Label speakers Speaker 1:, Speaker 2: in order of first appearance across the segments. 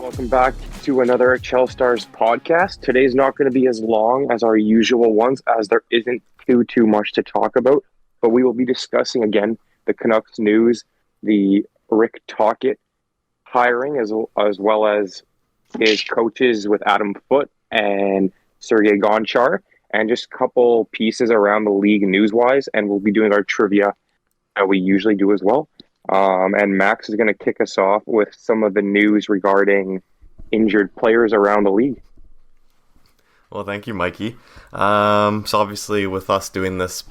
Speaker 1: Welcome back to another Chel Stars podcast. Today's not going to be as long as our usual ones, as there isn't too much to talk about. But we will be discussing again the Canucks news, the Rick Tocchet hiring, as well as his coaches with Adam Foote and Sergei Gonchar, and just a couple pieces around the league news-wise. And we'll be doing our trivia that we usually do as well. And Max is going to kick us off with some of the news regarding injured players around the league.
Speaker 2: Well, thank you, Mikey. So obviously, with us doing this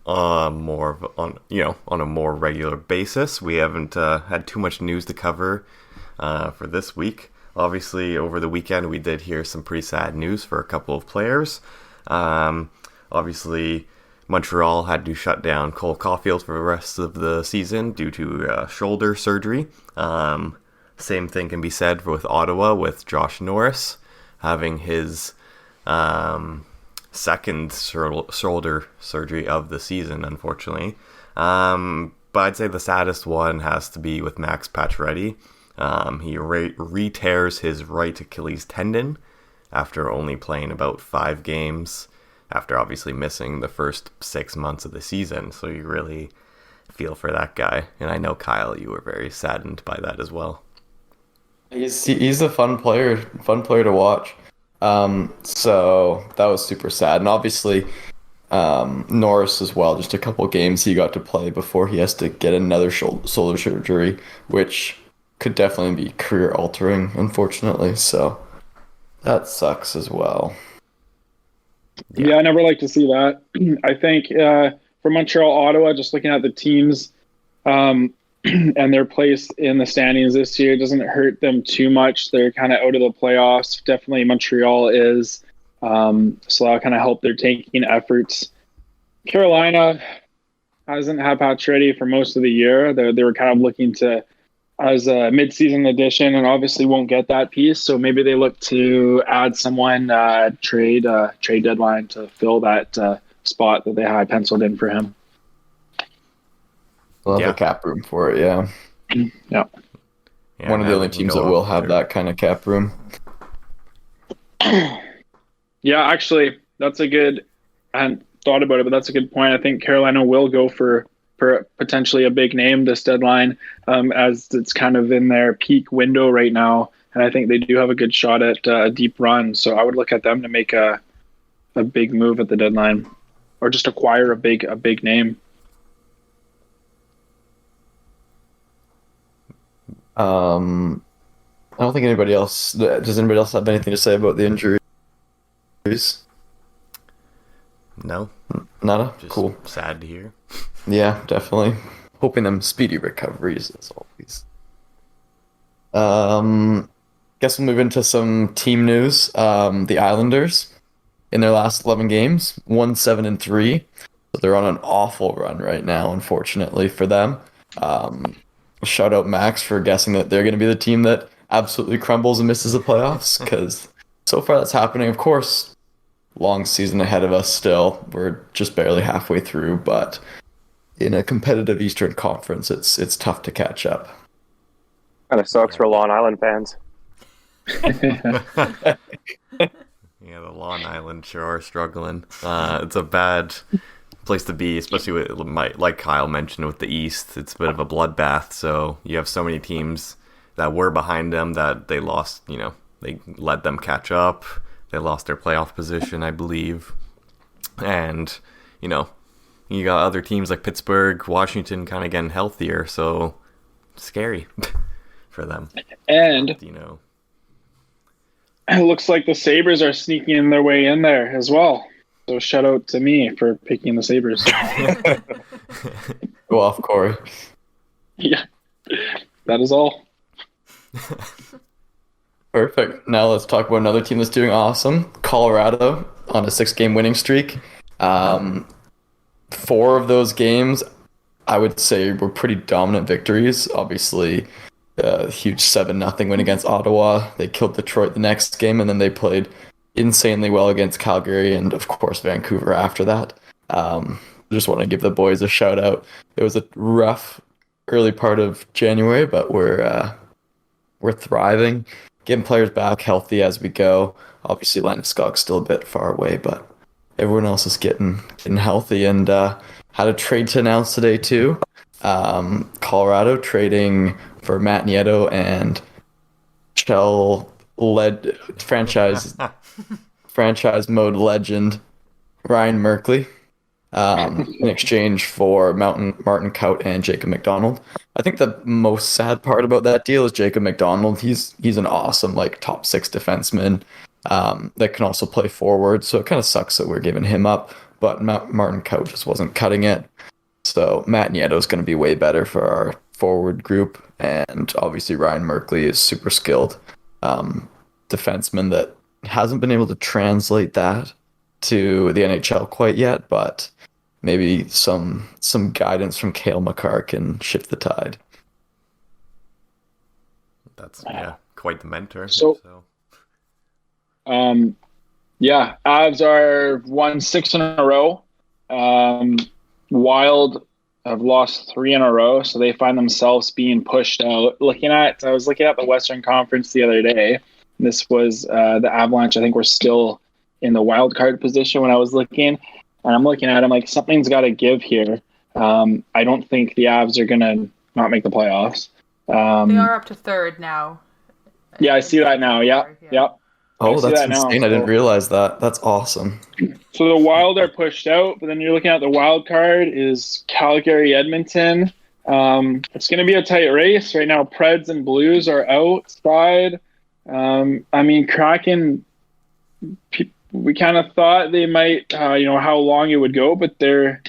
Speaker 2: more on a more regular basis, we haven't had too much news to cover for this week. Obviously, over the weekend, we did hear some pretty sad news for a couple of players. Obviously, Montreal had to shut down Cole Caulfield for the rest of the season due to shoulder surgery. Same thing can be said with Ottawa, with Josh Norris having his second shoulder surgery of the season, unfortunately. But I'd say the saddest one has to be with Max Pacioretty. He re-tears his right Achilles tendon after only playing about 5 games, after obviously missing the first 6 months of the season. So you really feel for that guy. And I know, Kyle, you were very saddened by that as well.
Speaker 3: He's a fun player to watch. So that was super sad. And obviously, Norris as well, just a couple games he got to play before he has to get another shoulder surgery, which could definitely be career altering, unfortunately. So that sucks as well.
Speaker 4: Yeah, I never like to see that. I think for Montreal, Ottawa, just looking at the teams and their place in the standings this year, it doesn't hurt them too much. They're kind of out of the playoffs. Definitely Montreal is. So that'll kind of help their tanking efforts. Carolina hasn't had Pacioretty for most of the year. They were kind of looking to as a mid-season addition, and obviously won't get that piece. So maybe they look to add someone trade deadline to fill that spot that they had penciled in for him.
Speaker 3: They'll have the cap room for it, yeah.
Speaker 4: Yeah.
Speaker 3: One of the only teams that will have that kind of cap room.
Speaker 4: Yeah, actually, that's a good. I hadn't thought about it, but that's a good point. I think Carolina will go for potentially a big name this deadline, as it's kind of in their peak window right now, and I think they do have a good shot at a deep run. So I would look at them to make a big move at the deadline, or just acquire a big name.
Speaker 3: I don't think anybody else. Does anybody else have anything to say about the injuries?
Speaker 2: No.
Speaker 3: Nada?
Speaker 2: Just
Speaker 3: cool.
Speaker 2: Sad to hear.
Speaker 3: Yeah, definitely. Hoping them speedy recoveries as always. Guess we'll move into some team news. The Islanders, in their last 11 games, won 7-3. So they're on an awful run right now, unfortunately for them. Shout out Max for guessing that they're going to be the team that absolutely crumbles and misses the playoffs, because so far that's happening. Of course, long season ahead of us still. We're just barely halfway through, but in a competitive Eastern Conference, it's tough to catch up.
Speaker 1: Kind of sucks for Long Island fans.
Speaker 2: Yeah, the Long Island sure are struggling. It's a bad place to be, especially with, like Kyle mentioned, with the East. It's a bit of a bloodbath. So you have so many teams that were behind them that they lost. They let them catch up. They lost their playoff position, I believe. And, you got other teams like Pittsburgh, Washington kind of getting healthier. So, scary for them.
Speaker 4: And, it looks like the Sabres are sneaking their way in there as well. So, shout out to me for picking the Sabres.
Speaker 3: Go off, Corey.
Speaker 4: Yeah, that is all.
Speaker 3: Perfect. Now let's talk about another team that's doing awesome. Colorado on a 6-game winning streak. 4 of those games, I would say, were pretty dominant victories. Obviously, a huge 7-0 win against Ottawa. They killed Detroit the next game, and then they played insanely well against Calgary and, of course, Vancouver after that. Just want to give the boys a shout out. It was a rough early part of January, but we're thriving. getting players back healthy as we go. Obviously, Landeskog's still a bit far away, but everyone else is getting healthy. And had a trade to announce today too. Colorado trading for Matt Nieto and Chel led franchise mode legend Ryan Merkley in exchange for Martin Kaut and Jacob McDonald. I think the most sad part about that deal is Jacob McDonald. He's an awesome like top 6 defenseman that can also play forward. So it kind of sucks that we're giving him up. But Martin Kaut just wasn't cutting it. So Matt Nieto is going to be way better for our forward group. And obviously Ryan Merkley is super skilled defenseman that hasn't been able to translate that to the NHL quite yet, but maybe some guidance from Cale Makar can shift the tide.
Speaker 2: That's quite the mentor.
Speaker 4: So. Avs are won 6 in a row. Wild have lost 3 in a row, so they find themselves being pushed out. I was looking at the Western Conference the other day. This was the Avalanche. I think we're still in the wild card position when I was looking, and I'm looking at them like something's got to give here. I don't think the Avs are gonna not make the playoffs.
Speaker 5: They are up to 3rd now.
Speaker 4: Yeah, I see that now. Yep.
Speaker 3: Oh, that's insane. I didn't realize that. That's awesome.
Speaker 4: So the Wild are pushed out, but then you're looking at the wild card is Calgary, Edmonton. It's going to be a tight race. Right now, Preds and Blues are outside. Kraken, we kind of thought they might, how long it would go, but they're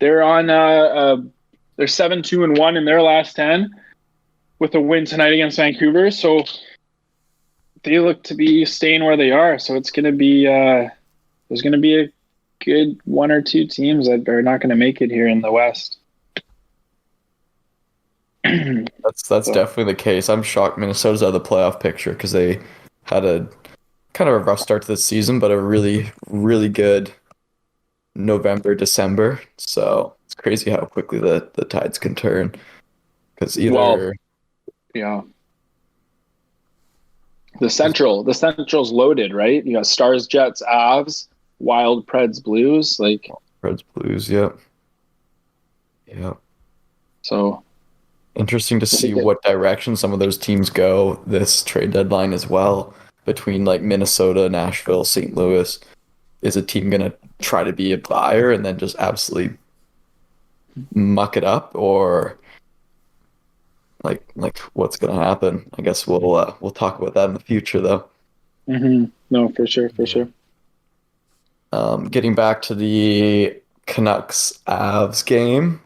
Speaker 4: on, they're 7-2-1 in their last 10 with a win tonight against Vancouver. So they look to be staying where they are. So it's going to be, there's going to be a good 1 or 2 teams that are not going to make it here in the West.
Speaker 3: That's definitely the case. I'm shocked Minnesota's out of the playoff picture because they had a kind of a rough start to the season, but a really, really good November, December. So it's crazy how quickly the tides can turn. Because
Speaker 4: the Central's loaded, right? You got Stars, Jets, Avs, Wild, Preds, Blues,
Speaker 3: Preds, Blues, yep.
Speaker 4: So
Speaker 3: interesting to see what direction some of those teams go this trade deadline as well. Between like Minnesota, Nashville, St. Louis, is a team going to try to be a buyer and then just absolutely muck it up, or like what's going to happen? I guess we'll talk about that in the future, though.
Speaker 4: Mm-hmm. No, for sure.
Speaker 3: Getting back to the Canucks Avs game,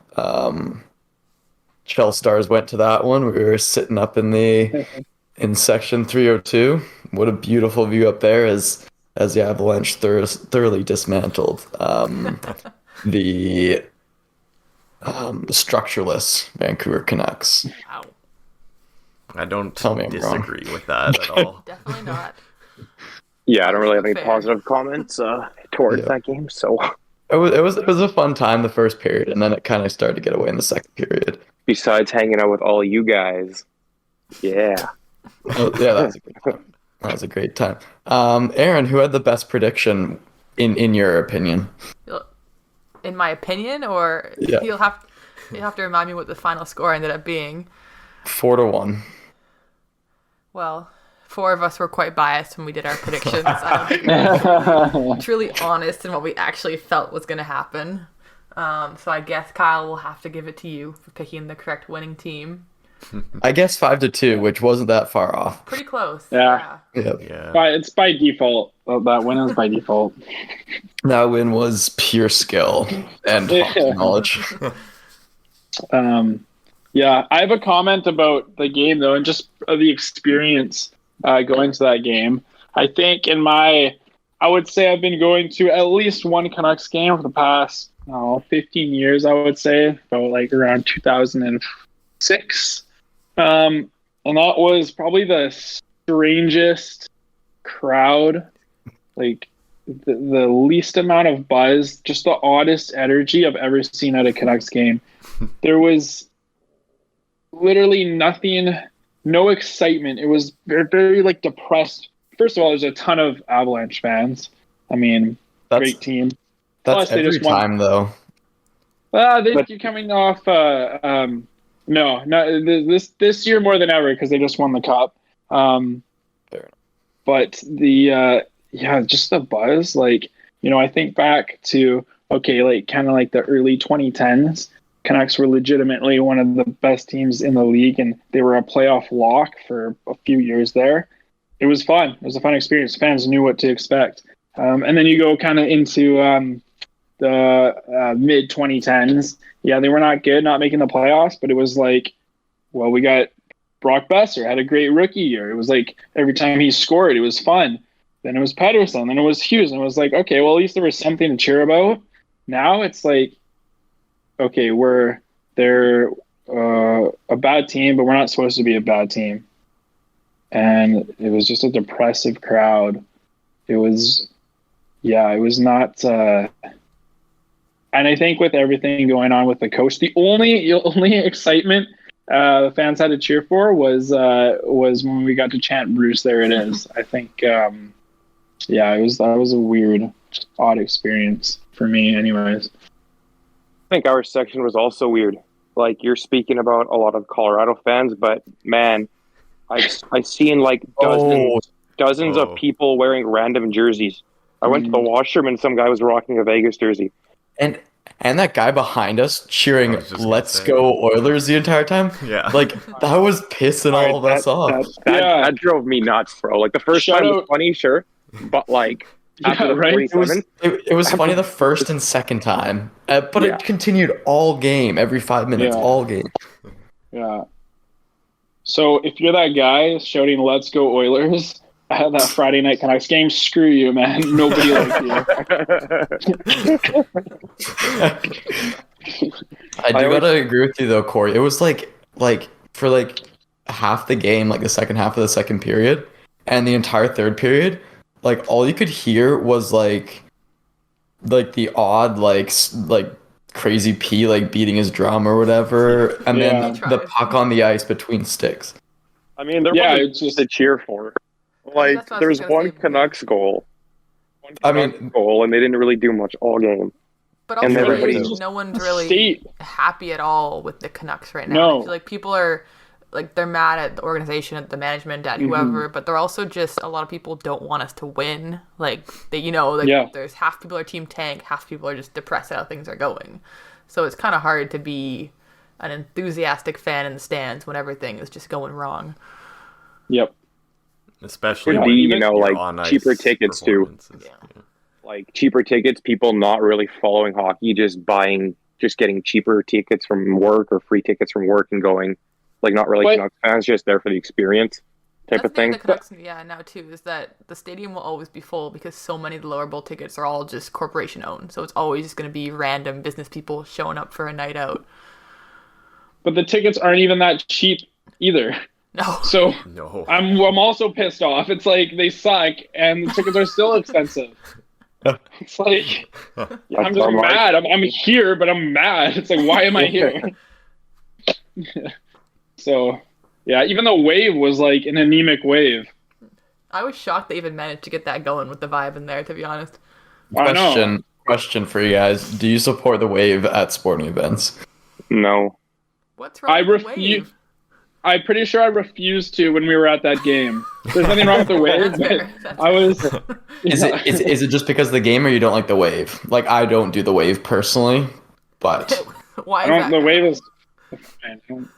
Speaker 3: Chel Stars went to that one. We were sitting up in section 302. What a beautiful view up there as the Avalanche thoroughly dismantled the structureless Vancouver Canucks.
Speaker 5: Wow.
Speaker 2: I don't
Speaker 3: disagree
Speaker 2: with that at all.
Speaker 5: Definitely not.
Speaker 1: Yeah, I don't really have any positive comments towards that game. So
Speaker 3: it was a fun time the first period, and then it kind of started to get away in the second period.
Speaker 1: Besides hanging out with all you guys, yeah.
Speaker 3: Oh, yeah, that was a great time. Aaron, who had the best prediction in your opinion?
Speaker 5: In my opinion, or you'll have to remind me what the final score ended up being.
Speaker 3: 4-1.
Speaker 5: Well, 4 of us were quite biased when we did our predictions. I don't think we were truly honest in what we actually felt was going to happen. So I guess Kyle will have to give it to you for picking the correct winning team.
Speaker 3: I guess 5-2, which wasn't that far off.
Speaker 5: Pretty close.
Speaker 4: Yeah.
Speaker 3: Yep.
Speaker 4: It's by default. That win is by default.
Speaker 3: That win was pure skill and hockey knowledge.
Speaker 4: I have a comment about the game though, and just the experience going to that game. I think I would say I've been going to at least one Canucks game for the past 15 years. I would say about like around 2006. And that was probably the strangest crowd, like the least amount of buzz, just the oddest energy I've ever seen at a Canucks game. There was literally nothing no excitement. It was very, very like depressed. First of all, there's a ton of Avalanche fans. I mean, great team.
Speaker 3: That's
Speaker 4: Plus, they
Speaker 3: every
Speaker 4: just won.
Speaker 3: time, though.
Speaker 4: You're coming off. This year more than ever because they just won the cup.
Speaker 3: Fair.
Speaker 4: But just the buzz. Like, I think back to kind of like the early 2010s. Canucks were legitimately one of the best teams in the league, and they were a playoff lock for a few years there. It was fun. It was a fun experience. Fans knew what to expect. And then you go kind of into the mid 2010s. Yeah, they were not good, not making the playoffs, but it was like, well, we got Brock Besser, had a great rookie year. It was like every time he scored, it was fun. Then it was Pettersson, then it was Hughes, and it was like, okay, well, at least there was something to cheer about. Now it's like, okay, they're a bad team, but we're not supposed to be a bad team. And it was just a depressive crowd. It was not. And I think with everything going on with the coach, the only excitement the fans had to cheer for was when we got to chant "Bruce, there it is." I think, that was a weird, just odd experience for me, anyways.
Speaker 1: I think our section was also weird. Like, you're speaking about a lot of Colorado fans, but man, I've seen like dozens of people wearing random jerseys. I went to the washroom and some guy was rocking a Vegas jersey.
Speaker 3: And that guy behind us cheering "Let's go Oilers" the entire time.
Speaker 2: Yeah,
Speaker 3: like that was pissing all of us off.
Speaker 1: That drove me nuts, bro. Like the first time was funny, sure, but like after the 47th,
Speaker 3: it was funny the first and second time, but it continued all game, every 5 minutes, all game.
Speaker 4: Yeah. So if you're that guy shouting "Let's go Oilers" at that Friday night Canucks game, screw you, man. Nobody likes you.
Speaker 3: I gotta agree with you though, Corey. It was like for like half the game, like the second half of the second period, and the entire third period, like all you could hear was like the odd like Crazy P like beating his drum or whatever, and then the puck on the ice between sticks.
Speaker 1: I mean, there wasn't just to cheer for. Like, there's one Canucks goal. And they didn't really do much all game.
Speaker 5: But also, no one's really happy at all with the Canucks right now. No. I feel like people are, like, they're mad at the organization, at the management, at whoever, but they're also just, a lot of people don't want us to win. Like, there's half people are team tank, half people are just depressed at how things are going. So it's kind of hard to be an enthusiastic fan in the stands when everything is just going wrong.
Speaker 4: Yep.
Speaker 2: Especially
Speaker 1: like cheaper tickets too. Yeah. Like cheaper tickets, people not really following hockey, just getting cheaper tickets from work or free tickets from work and going, like not really Canucks fans, just there for the experience type of thing.
Speaker 5: The Canucks, now too, is that the stadium will always be full because so many of the lower bowl tickets are all just corporation owned. So it's always just going to be random business people showing up for a night out. But
Speaker 4: the tickets aren't even that cheap either.
Speaker 5: No.
Speaker 4: So I'm also pissed off. It's like they suck and the tickets are still expensive. It's like I'm just mad. I'm here, but I'm mad. It's like, why am I here? So even the wave was like an anemic wave.
Speaker 5: I was shocked they even managed to get that going with the vibe in there, to be honest.
Speaker 3: Question for you guys. Do you support the wave at sporting events?
Speaker 1: No.
Speaker 5: What's wrong with the wave?
Speaker 4: I'm pretty sure I refused to when we were at that game. There's nothing wrong with the wave, but I was...
Speaker 3: Is it just because of the game or you don't like the wave? Like, I don't do the wave personally, but...
Speaker 5: Why is that?
Speaker 4: The wave is... I don't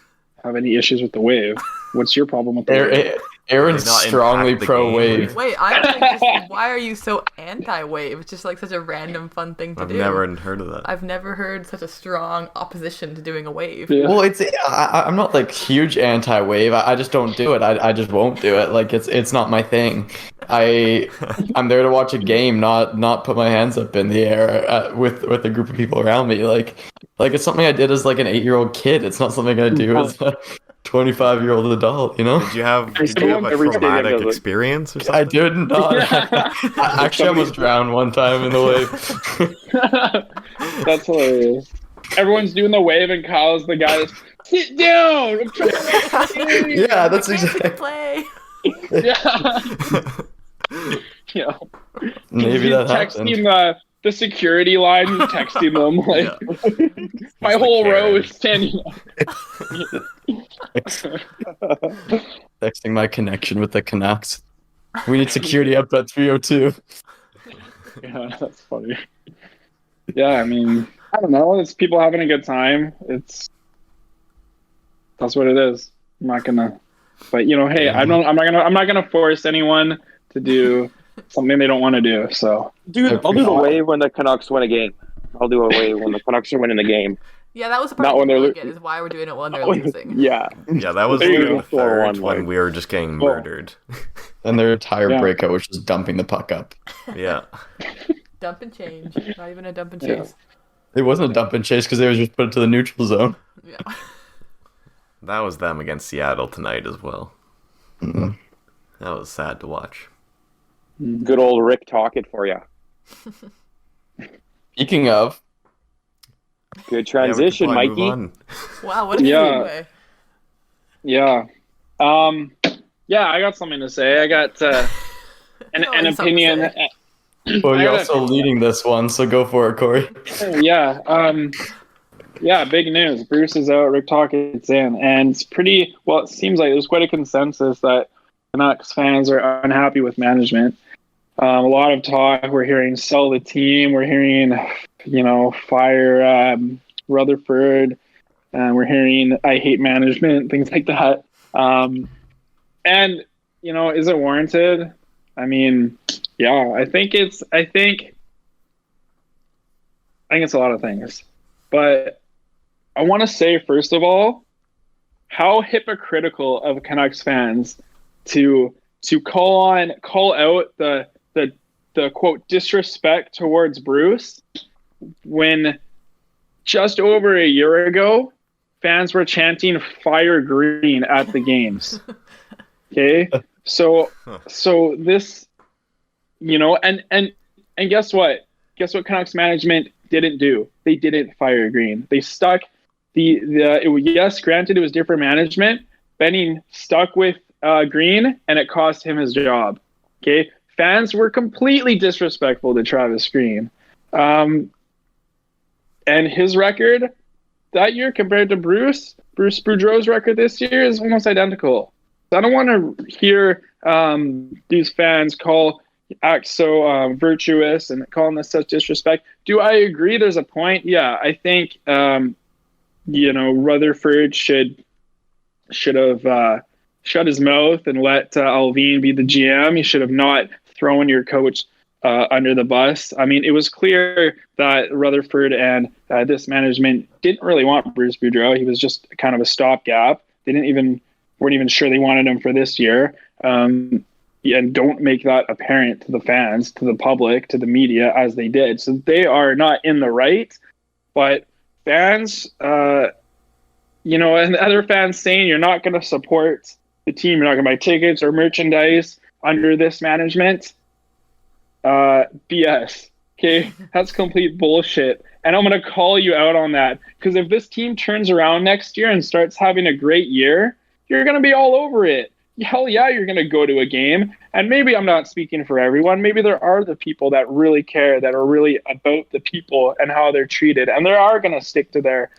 Speaker 4: have any issues with the wave. What's your problem with the wave?
Speaker 3: Aaron's strongly pro-wave.
Speaker 5: Wait, why are you so anti-wave? It's just like such a random fun thing to do.
Speaker 2: I've never heard of that.
Speaker 5: I've never heard such a strong opposition to doing a wave.
Speaker 3: Yeah. Well, I'm not like huge anti-wave. I just don't do it. I just won't do it. Like it's not my thing. I'm there to watch a game, not put my hands up in the air with a group of people around me. Like it's something I did as like an 8-year-old kid. It's not something I do as a 25-year-old adult, you know?
Speaker 2: Did you have a traumatic experience or something?
Speaker 3: I did not. I actually almost drowned one time in the wave.
Speaker 4: That's hilarious. Everyone's doing the wave and Kyle's the guy that's Sit down. I'm trying to
Speaker 3: Yeah, that's
Speaker 5: Can't
Speaker 3: exactly.
Speaker 5: play.
Speaker 4: Yeah. Yeah.
Speaker 3: Maybe that
Speaker 4: Texting
Speaker 3: happened.
Speaker 4: the security line, texting them like my
Speaker 2: He's the
Speaker 4: whole row
Speaker 2: Karen.
Speaker 4: is standing up.
Speaker 3: Texting my connection with the Canucks. We need security up at 302.
Speaker 4: Yeah, that's funny. Yeah, I mean, I don't know. It's people having a good time. That's what it is. I'm not gonna, but hey, I'm not gonna force anyone to do something they don't want to do. So,
Speaker 1: Dude, I'll do the wave when the Canucks win a game. I'll do a wave when the Canucks are winning the game.
Speaker 5: Yeah, that was the part
Speaker 1: Not
Speaker 5: I
Speaker 1: when
Speaker 5: didn't
Speaker 1: they're
Speaker 5: really get, is why we're doing it when they're losing.
Speaker 1: Yeah.
Speaker 2: Yeah, that was
Speaker 1: There you
Speaker 2: during
Speaker 1: go.
Speaker 2: the third
Speaker 1: 4-1,
Speaker 2: when
Speaker 1: like-
Speaker 2: we were just getting murdered.
Speaker 3: And their entire
Speaker 4: Yeah.
Speaker 3: breakout was just dumping the puck up.
Speaker 2: Yeah.
Speaker 5: Dump and change. Not even a dump and
Speaker 4: Yeah.
Speaker 5: chase.
Speaker 3: It wasn't a dump and chase because they was just put it to the neutral zone.
Speaker 5: Yeah.
Speaker 2: That was them against Seattle tonight as well.
Speaker 3: Mm-hmm.
Speaker 2: That was sad to watch.
Speaker 1: Good old Rick Tocchet for you.
Speaker 3: Speaking of,
Speaker 1: Good transition,
Speaker 2: yeah, we can probably
Speaker 1: Mikey.
Speaker 2: move on.
Speaker 5: Wow, what a
Speaker 4: Yeah.
Speaker 5: segue.
Speaker 4: yeah, yeah. I got something to say. I got an
Speaker 5: Always something to
Speaker 4: opinion.
Speaker 5: say.
Speaker 3: well,
Speaker 4: I
Speaker 3: you're
Speaker 4: gotta-
Speaker 3: also leading this one, so go for it, Corey.
Speaker 4: Yeah. Yeah, big news. Bruce is out, Rick Tocchet's in. And it's pretty, well, it seems like there's quite a consensus that Canucks fans are unhappy with management. A lot of talk. We're hearing sell the team. We're hearing, fire Rutherford. We're hearing I hate management, things like that. And, is it warranted? I mean, yeah, I think it's a lot of things. But I want to say, first of all, how hypocritical of Canucks fans to call out the quote disrespect towards Bruce when just over a year ago fans were chanting "Fire Green" at the games. Okay, so this, and guess what? Guess what Canucks management didn't do? They didn't fire Green. They stuck yes, granted it was different management. Benning stuck with Green, and it cost him his job. Okay, fans were completely disrespectful to Travis Green, and his record that year compared to Bruce Boudreau's record this year is almost identical. So I don't want to hear these fans act so virtuous and calling this such disrespect. Do I agree there's a point? Yeah, I think Rutherford should have shut his mouth and let Alvin be the GM. He should have not thrown your coach under the bus. I mean, it was clear that Rutherford and this management didn't really want Bruce Boudreau. He was just kind of a stopgap. They weren't even sure they wanted him for this year. And don't make that apparent to the fans, to the public, to the media as they did. So they are not in the right, but fans, and other fans saying you're not going to support the team, you're not going to buy tickets or merchandise under this management, BS. Okay, that's complete bullshit. And I'm going to call you out on that, because if this team turns around next year and starts having a great year, you're going to be all over it. Hell yeah, you're going to go to a game. And maybe I'm not speaking for everyone. Maybe there are the people that really care, that are really about the people and how they're treated, and they are going to stick to their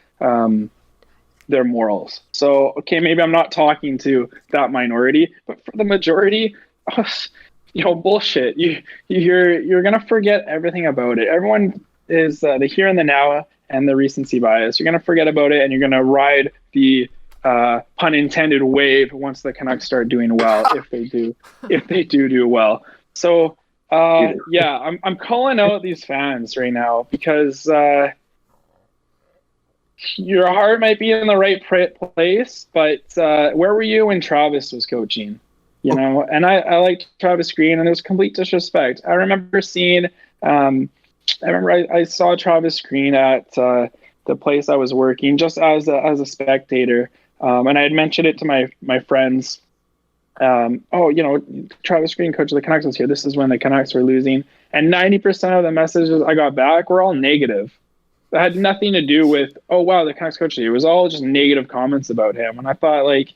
Speaker 4: morals. So, okay, maybe I'm not talking to that minority, but for the majority, bullshit. You're going to forget everything about it. Everyone is the here and the now and the recency bias. You're going to forget about it, and you're going to ride the pun intended wave once the Canucks start doing well, if they do well. So yeah, I'm calling out these fans right now, because your heart might be in the right place, but where were you when Travis was coaching? And I liked Travis Green, and it was complete disrespect. I remember seeing I saw Travis Green at the place I was working, just as a spectator. And I had mentioned it to my friends. Travis Green, coach of the Canucks, was here. This is when the Canucks were losing. And 90% of the messages I got back were all negative. that had nothing to do with, oh wow, the Canucks coach. It was all just negative comments about him, and I thought, like,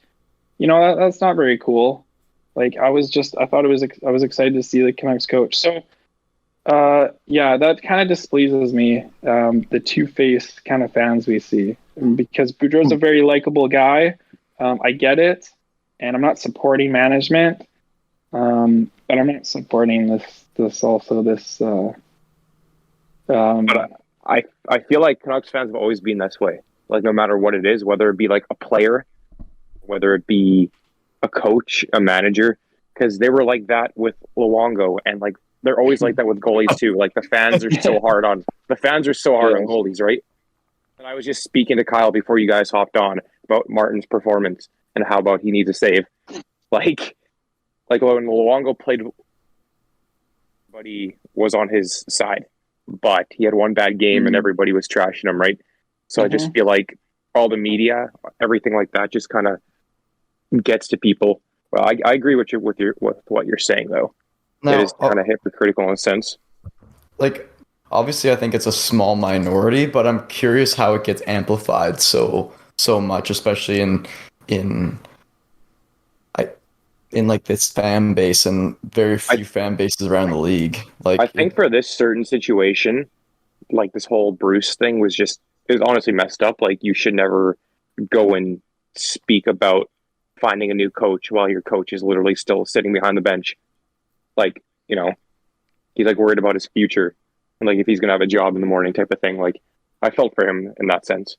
Speaker 4: that's not very cool. Like, I was excited to see the Canucks coach. So, that kind of displeases me. The two-faced kind of fans we see, because Boudreau's a very likable guy. I get it, and I'm not supporting management, but I'm not supporting this.
Speaker 1: But I feel like Canucks fans have always been this way. Like, no matter what it is, whether it be like a player, whether it be a coach, a manager, because they were like that with Luongo, and like they're always like that with goalies too. Like the fans are so hard on goalies, right? And I was just speaking to Kyle before you guys hopped on about Martin's performance and how about he needs a save. Like when Luongo played, everybody was on his side, but he had one bad game and everybody was trashing him, right? So I just feel like all the media, everything like that, just kind of gets to people. Well, I agree with what you're saying, though.
Speaker 3: No,
Speaker 1: it is kind of hypocritical in a sense.
Speaker 3: Like, obviously, I think it's a small minority, but I'm curious how it gets amplified so much, especially in like this fan base and very few fan bases around the league. Like,
Speaker 1: I think for this certain situation, like this whole Bruce thing was honestly messed up. Like, you should never go and speak about finding a new coach while your coach is literally still sitting behind the bench. Like, he's like worried about his future and like if he's gonna have a job in the morning type of thing. Like, I felt for him in that sense.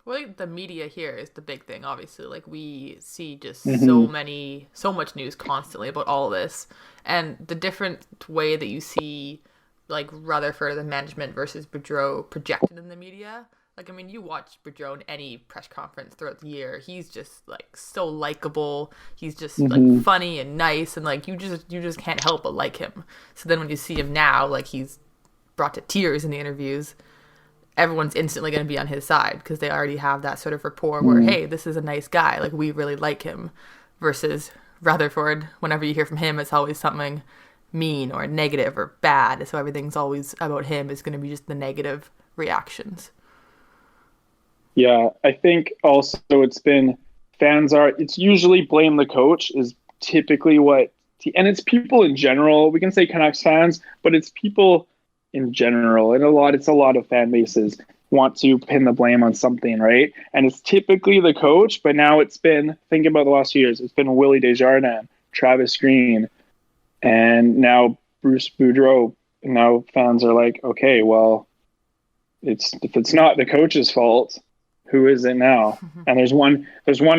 Speaker 5: Well, the media here is the big thing, obviously. Like, we see just so much news constantly about all this, and the different way that you see like Rutherford, the management, versus Boudreau projected in the media. Like, I mean, you watch Boudreau in any press conference throughout the year. He's just like so likable. He's just like funny and nice, and like you just can't help but like him. So then when you see him now, like he's brought to tears in the interviews, everyone's instantly going to be on his side because they already have that sort of rapport where, hey, this is a nice guy. Like, we really like him. Versus Rutherford, whenever you hear from him, it's always something mean or negative or bad. So everything's always about him is going to be just the negative reactions.
Speaker 4: Yeah, I think also it's usually blame the coach is typically and it's people in general. We can say Canucks fans, but it's people in general. And it's a lot of fan bases want to pin the blame on something, right? And it's typically the coach, but now think about the last few years, it's been Willie Desjardins, Travis Green, and now Bruce Boudreau. And now fans are like, okay, well, if it's not the coach's fault, who is it now? And there's one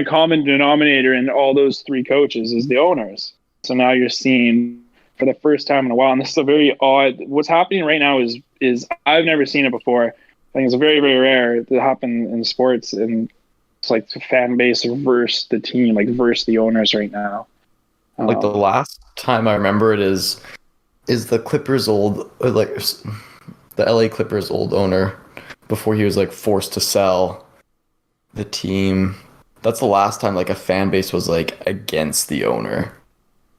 Speaker 4: common denominator in all those three coaches is the owners. So now you're seeing for the first time in a while, and this is a very odd. What's happening right now is I've never seen it before. I think it's very, very rare to happen in sports, and it's like the fan base versus the team, like versus the owners right now.
Speaker 3: Like the last time I remember it is the Clippers the LA Clippers old owner before he was like forced to sell the team. That's the last time like a fan base was like against the owner,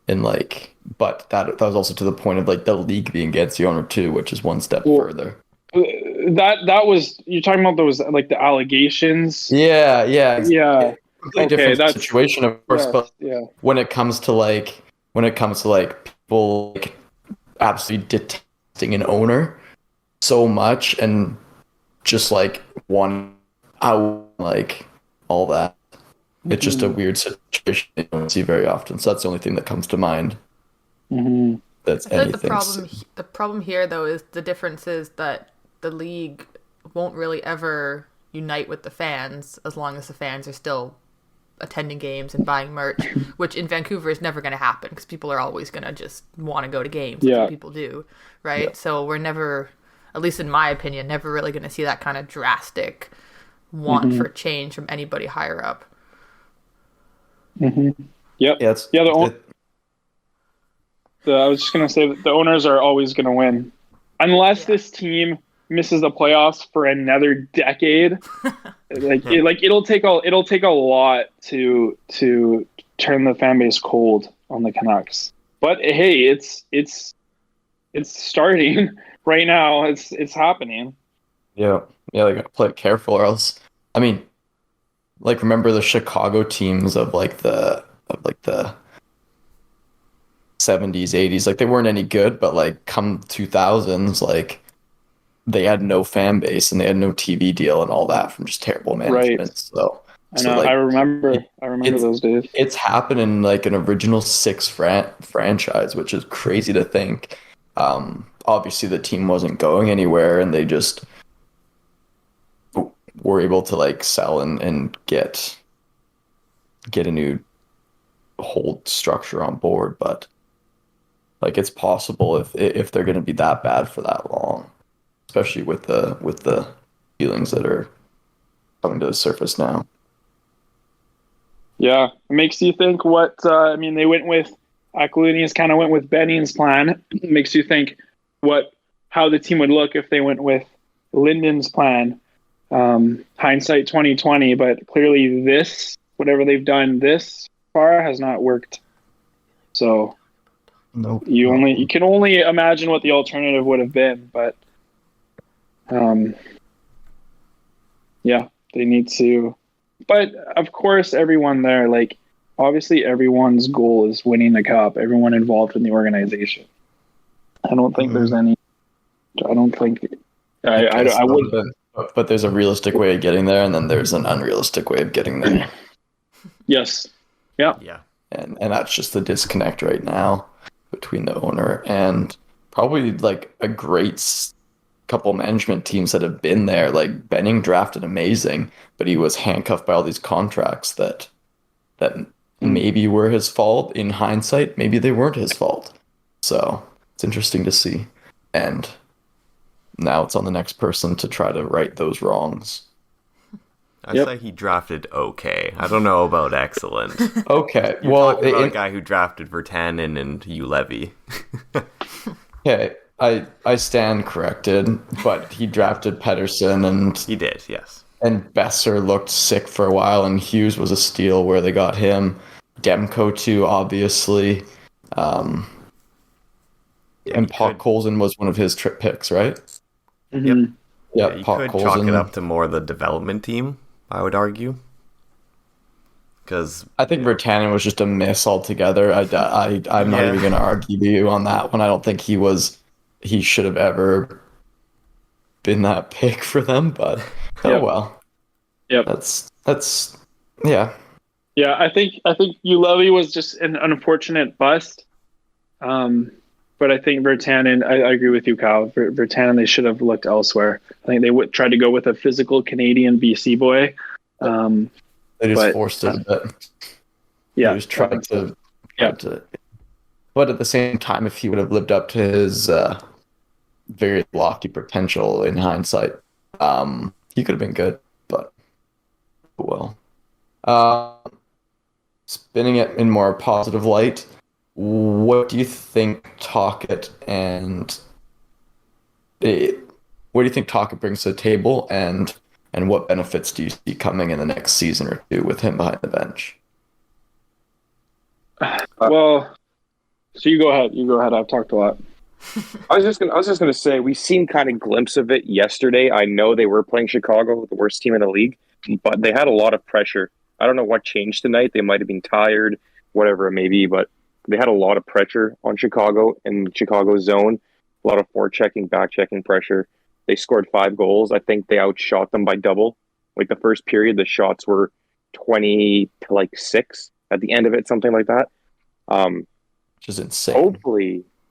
Speaker 3: and like, but that was also to the point of like the league being against the owner too, which is one step further.
Speaker 4: That was, you're talking about those like the allegations.
Speaker 3: Yeah.
Speaker 4: Okay,
Speaker 3: different situation, of course, but when it comes to like people like absolutely detesting an owner so much and just like one out, like all that, it's just a weird situation you don't see very often. So that's the only thing that comes to mind. That's anything.
Speaker 5: The problem here, though, is the difference is that the league won't really ever unite with the fans as long as the fans are still attending games and buying merch, which in Vancouver is never going to happen because people are always going to just want to go to games. That's what people do, right? Yeah. So we're never, at least in my opinion, never really going to see that kind of drastic want for change from anybody higher up.
Speaker 4: Yep.
Speaker 3: Yeah.
Speaker 4: I was just going to say that the owners are always going to win unless this team misses the playoffs for another decade. It'll take a lot to turn the fan base cold on the Canucks. But hey, it's starting right now. It's happening.
Speaker 3: Yeah, yeah, they gotta play it careful, or else. I mean, like remember the Chicago teams of the 70s, 80s, like they weren't any good, but like come 2000s, like they had no fan base and they had no TV deal and all that from just terrible
Speaker 4: Right.
Speaker 3: management. So,
Speaker 4: I
Speaker 3: so
Speaker 4: know. I
Speaker 3: like
Speaker 4: remember.
Speaker 3: it,
Speaker 4: I remember
Speaker 3: it's
Speaker 4: those days.
Speaker 3: it's happened in like an original six franchise, which is crazy to think. Obviously the team wasn't going anywhere, and they just were able to like sell and get a new whole structure on board. But like it's possible if they're going to be that bad for that long, especially with the feelings that are coming to the surface now.
Speaker 4: Yeah, it makes you think what I mean. They went with Aquilinius, kind of went with Benning's plan. It makes you think how the team would look if they went with Linden's plan. Hindsight 2020, but clearly whatever they've done this far has not worked. So
Speaker 3: Nope.
Speaker 4: you can only imagine what the alternative would have been. But yeah, they need to. But of course, everyone there, like obviously, everyone's goal is winning the cup. Everyone involved in the organization. I don't think there's any. I don't think. I would.
Speaker 3: But there's a realistic way of getting there, and then there's an unrealistic way of getting there.
Speaker 4: Yes. Yeah.
Speaker 2: Yeah.
Speaker 3: And that's just the disconnect right now between the owner and probably like a great couple management teams that have been there. Like Benning drafted amazing, but he was handcuffed by all these contracts that maybe were his fault. In hindsight, maybe they weren't his fault. So it's interesting to see. And now it's on the next person to try to right those wrongs.
Speaker 2: I'd say he drafted okay. I don't know about excellent.
Speaker 3: Okay,
Speaker 2: You're
Speaker 3: well,
Speaker 2: talking about a guy who drafted Virtanen and Ulevy.
Speaker 3: okay, I stand corrected, but he drafted Pedersen and
Speaker 2: He did, yes.
Speaker 3: and Besser looked sick for a while, and Hughes was a steal where they got him. Demko too, obviously. And Pot Colson was one of his trip picks, right?
Speaker 4: Mm-hmm.
Speaker 3: Yeah,
Speaker 2: you
Speaker 3: Pot
Speaker 2: could
Speaker 3: Colson.
Speaker 2: chalk it up to more the development team, I would argue. Because
Speaker 3: I think Virtanen was just a miss altogether. I'm not even going to argue with you on that one. I don't think he should have ever been that pick for them, but oh well.
Speaker 4: Yep.
Speaker 3: That's yeah.
Speaker 4: Yeah, I think Ulevy was just an unfortunate bust. But I think Virtanen, I agree with you, Kyle. Virtanen, they should have looked elsewhere. I think they tried to go with a physical Canadian BC boy.
Speaker 3: They just forced it a bit.
Speaker 4: Yeah.
Speaker 3: They just tried to. But at the same time, if he would have lived up to his very lofty potential in hindsight, he could have been good. But well, spinning it in more positive light, what do you think Tocchet brings to the table, and what benefits do you see coming in the next season or two with him behind the bench?
Speaker 4: Well, so you go ahead. I've talked a lot.
Speaker 1: I was just gonna say we've seen kind of glimpse of it yesterday. I know they were playing Chicago, the worst team in the league, but they had a lot of pressure. I don't know what changed tonight. They might have been tired, whatever it may be, but they had a lot of pressure on Chicago in Chicago's zone. A lot of forechecking, back-checking pressure. They scored 5 goals. I think they outshot them by double. Like the first period, the shots were 20 to 6. At the end of it, something like that.
Speaker 3: Which is insane.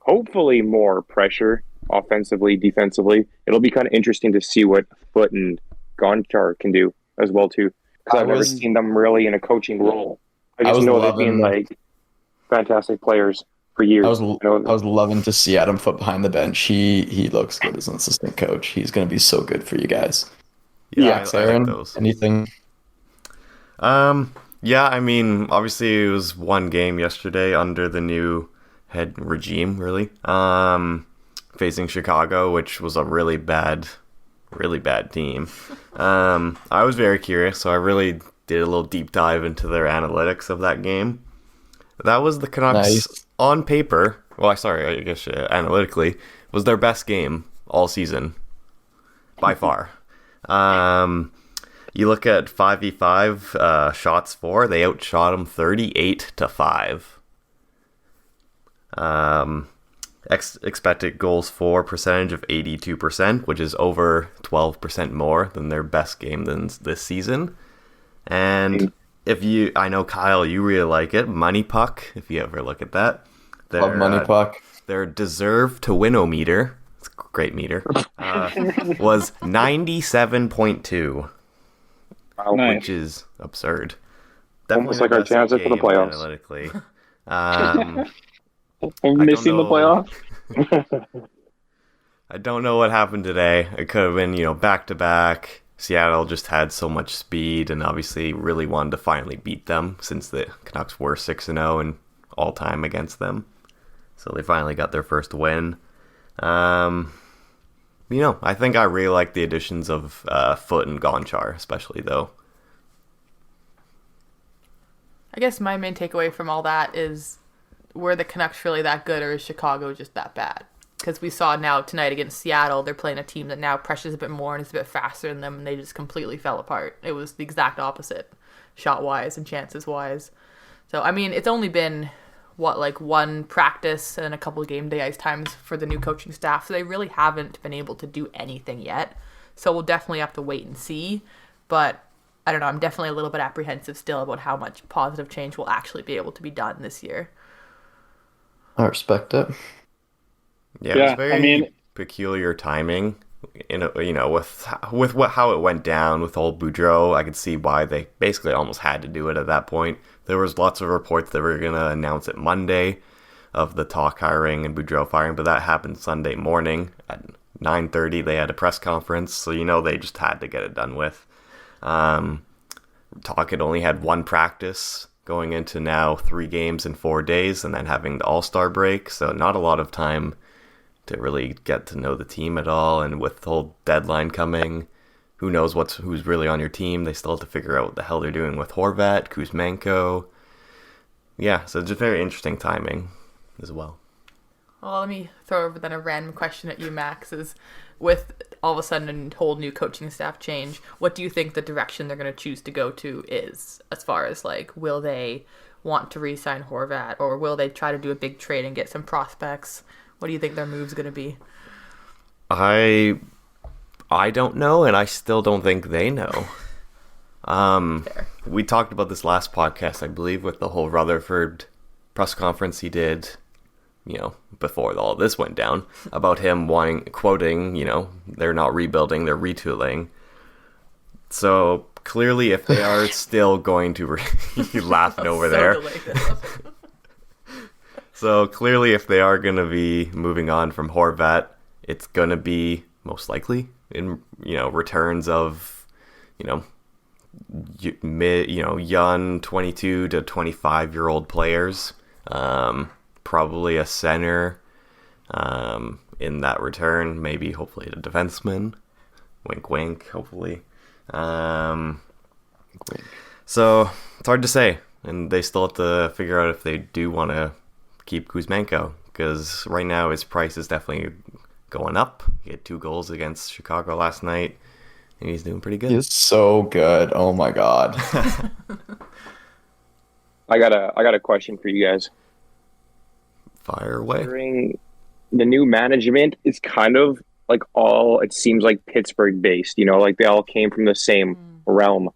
Speaker 1: Hopefully more pressure offensively, defensively. It'll be kind of interesting to see what Foot and Gonchar can do as well too. Because I've never seen them really in a coaching role. I just know they've been fantastic players for years.
Speaker 3: I was loving to see Adam Foot behind the bench. He looks good as an assistant coach. He's going to be so good for you guys.
Speaker 2: Yeah, I
Speaker 3: Aaron,
Speaker 2: like those.
Speaker 3: Anything?
Speaker 2: Yeah, I mean, obviously it was one game yesterday under the new head regime, really. Facing Chicago, which was a really bad team. I was very curious, so I really did a little deep dive into their analytics of that game. That was the Canucks on paper. Well, I guess analytically was their best game all season. by far. You look at 5v5 shots for, they outshot them 38-5. Expected goals for percentage of 82%, which is over 12% more than their best game this season. And I know Kyle, you really like it, Money Puck, if you ever look at that.
Speaker 3: Love Money Puck.
Speaker 2: Their deserve to win-o-meter, it's a great meter, was 97.2,
Speaker 4: Nice.
Speaker 2: which is absurd.
Speaker 1: Almost
Speaker 2: Definitely
Speaker 1: like our
Speaker 2: the best
Speaker 1: chances for the
Speaker 2: game
Speaker 1: playoffs.
Speaker 2: Analytically.
Speaker 4: I'm missing the
Speaker 2: know.
Speaker 4: playoffs.
Speaker 2: I don't know what happened today. It could have been, back-to-back. Seattle just had so much speed and obviously really wanted to finally beat them since the Canucks were 6-0 in all-time against them. So they finally got their first win. I think I really like the additions of Foot and Gonchar, especially, though.
Speaker 5: I guess my main takeaway from all that is, were the Canucks really that good, or is Chicago just that bad? Because we saw now tonight against Seattle, they're playing a team that now pressures a bit more and is a bit faster than them, and they just completely fell apart. It was the exact opposite, shot-wise and chances-wise. So, it's only been, one practice and a couple of game day ice times for the new coaching staff, so they really haven't been able to do anything yet. So we'll definitely have to wait and see, but I don't know, I'm definitely a little bit apprehensive still about how much positive change will actually be able to be done this year.
Speaker 3: I respect it.
Speaker 2: Yeah, it was very peculiar timing. With how it went down with old Boudreau, I could see why they basically almost had to do it at that point. There was lots of reports that were going to announce it Monday of the Talk hiring and Boudreau firing, but that happened Sunday morning at 9:30. They had a press conference, so they just had to get it done with. Talk had only had one practice going into now 3 games in 4 days, and then having the All-Star break, so not a lot of time to really get to know the team at all. And with the whole deadline coming, who knows who's really on your team? They still have to figure out what the hell they're doing with Horvat, Kuzmenko. Yeah, so it's just very interesting timing as well.
Speaker 5: Well, let me throw over then a random question at you, Max, is with all of a sudden a whole new coaching staff change, what do you think the direction they're going to choose to go to is, as far as will they want to re-sign Horvat, or will they try to do a big trade and get some prospects? What do you think their move's going to be?
Speaker 2: I don't know, and I still don't think they know. We talked about this last podcast, I believe, with the whole Rutherford press conference he did, before all this went down, about him quoting, they're not rebuilding, they're retooling. So clearly, if they are still going to, you're laughing over there. So clearly, if they are going to be moving on from Horvat, it's going to be most likely in returns of young 22 to 25-year-old players, probably a center in that return, maybe hopefully a defenseman, wink wink, hopefully. So it's hard to say, and they still have to figure out if they do want to keep Kuzmenko, because right now his price is definitely going up. He had 2 goals against Chicago last night, and he's doing pretty good.
Speaker 3: He's so good. Oh my god.
Speaker 1: I got a question for you guys.
Speaker 2: Fire away.
Speaker 1: During the new management is kind of it seems like Pittsburgh based, they all came from the same realm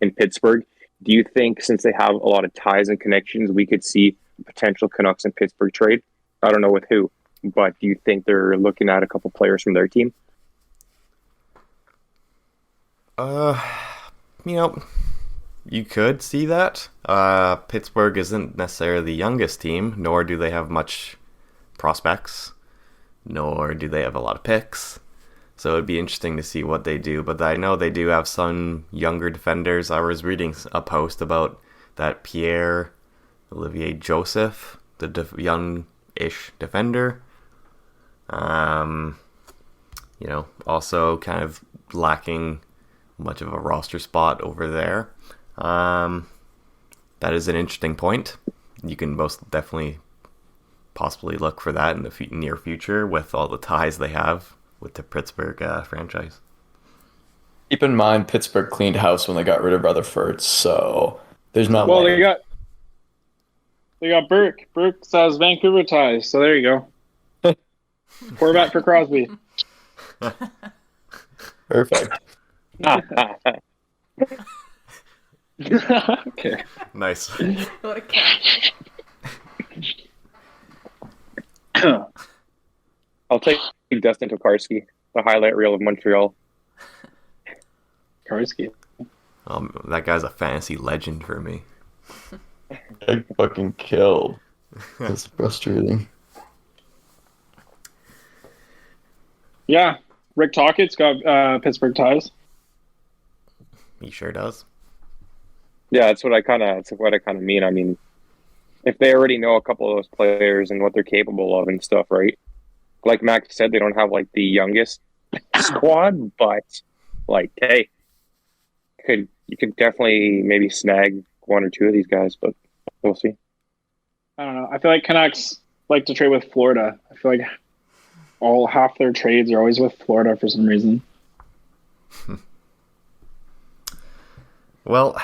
Speaker 1: in Pittsburgh. Do you think, since they have a lot of ties and connections, we could see a potential Canucks and Pittsburgh trade? I don't know with who, but do you think they're looking at a couple players from their team?
Speaker 2: You could see that. Pittsburgh isn't necessarily the youngest team, nor do they have much prospects, nor do they have a lot of picks. So it'd be interesting to see what they do. But I know they do have some younger defenders. I was reading a post about that Pierre-Olivier Joseph, the young-ish defender. Also kind of lacking much of a roster spot over there. That is an interesting point. You can most definitely possibly look for that in the near future with all the ties they have with the Pittsburgh franchise.
Speaker 3: keep in mind Pittsburgh cleaned house when they got rid of Rutherford, so there's not.
Speaker 4: Well, they got Burke. Burke has Vancouver ties, so there you go. Horvat for Crosby.
Speaker 3: Perfect.
Speaker 4: Okay.
Speaker 2: Nice.
Speaker 5: What a cat.
Speaker 1: I'll take Dustin Tokarski, the highlight reel of Montreal.
Speaker 4: Karski.
Speaker 2: That guy's a fantasy legend for me.
Speaker 3: I fucking killed. That's frustrating.
Speaker 4: Yeah, Rick Tockett's got Pittsburgh ties.
Speaker 2: He sure does.
Speaker 1: Yeah, that's what I kind of mean. I mean, if they already know a couple of those players and what they're capable of and stuff, right? Like Max said, they don't have like the youngest squad, but like, hey, you could definitely maybe snag one or two of these guys, but we'll see.
Speaker 4: I don't know. I feel like Canucks like to trade with Florida. I feel like half their trades are always with Florida for some reason.
Speaker 2: Well,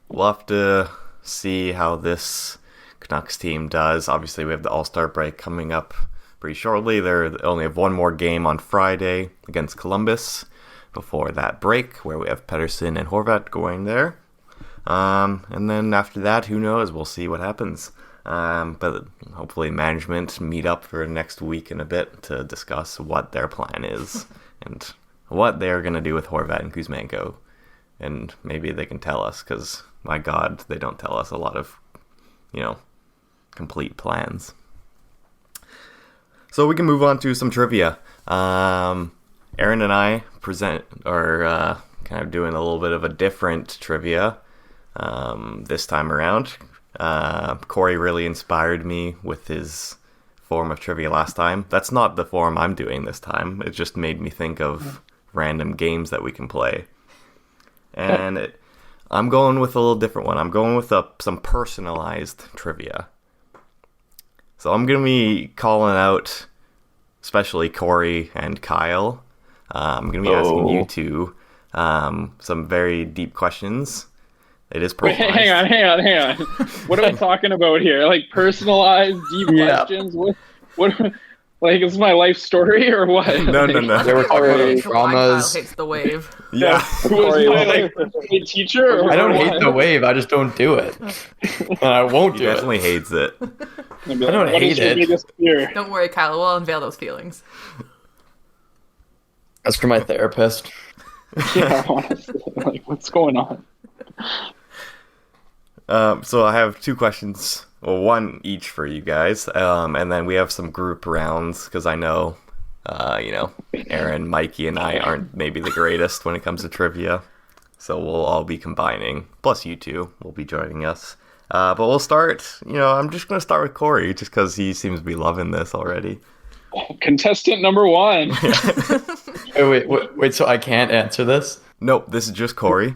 Speaker 2: we'll have to see how this Canucks team does. Obviously, we have the All-Star break coming up pretty shortly. They only have one more game on Friday against Columbus before that break, where we have Pettersson and Horvat going there. And then after that, who knows? We'll see what happens. But hopefully management meet up for next week in a bit to discuss what their plan is and what they're going to do with Horvat and Kuzmenko. And maybe they can tell us, because, my God, they don't tell us a lot of, complete plans. So we can move on to some trivia. Aaron and I are kind of doing a little bit of a different trivia this time around. Corey really inspired me with his form of trivia last time. That's not the form I'm doing this time. It just made me think of random games that we can play. And I'm going with a little different one. I'm going with some personalized trivia. So I'm going to be calling out, especially Corey and Kyle. I'm going to be asking you two some very deep questions. It is personalized.
Speaker 4: Wait, hang on. What are we talking about here? Like personalized, deep questions? What? Like, is this my life story or what?
Speaker 2: No.
Speaker 3: They were talking about
Speaker 5: Kyle
Speaker 3: dramas.
Speaker 5: hates the wave.
Speaker 2: Yeah.
Speaker 4: Was my like teacher? Or
Speaker 3: I don't
Speaker 4: what?
Speaker 3: hate the wave. I just don't do it, and I won't
Speaker 2: He
Speaker 3: do
Speaker 2: definitely
Speaker 3: it.
Speaker 2: hates it.
Speaker 4: I
Speaker 3: don't hate it.
Speaker 4: Biggest fear?
Speaker 5: Don't worry, Kyle. We'll unveil those feelings.
Speaker 3: That's for my therapist.
Speaker 4: Yeah, honestly, like what's going on?
Speaker 2: So I have two questions, well, one each for you guys, and then we have some group rounds, because I know, Aaron, Mikey, and I aren't maybe the greatest when it comes to trivia, so we'll all be combining, plus you two will be joining us. But we'll start, I'm just going to start with Corey, just because he seems to be loving this already.
Speaker 4: Contestant number one.
Speaker 3: Wait, so I can't answer this?
Speaker 2: Nope, this is just Corey.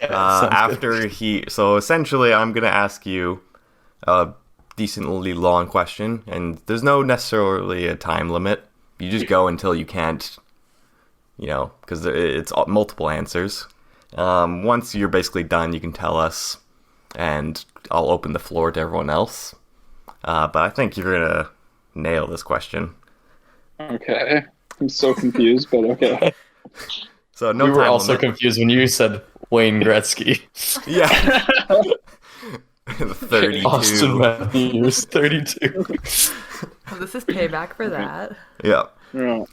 Speaker 3: Sounds good.
Speaker 2: So essentially, I'm gonna ask you a decently long question, and there's no necessarily a time limit. You just go until you can't, because it's multiple answers. Once you're basically done, you can tell us, and I'll open the floor to everyone else. But I think you're gonna nail this question.
Speaker 4: Okay, I'm so confused, but okay.
Speaker 2: So no
Speaker 3: We were
Speaker 2: time
Speaker 3: also
Speaker 2: limit.
Speaker 3: confused when you said Wayne Gretzky.
Speaker 2: Yeah. 32.
Speaker 3: Austin Matthews, 32.
Speaker 5: Well, this is payback for that.
Speaker 2: Yeah.
Speaker 4: Yeah.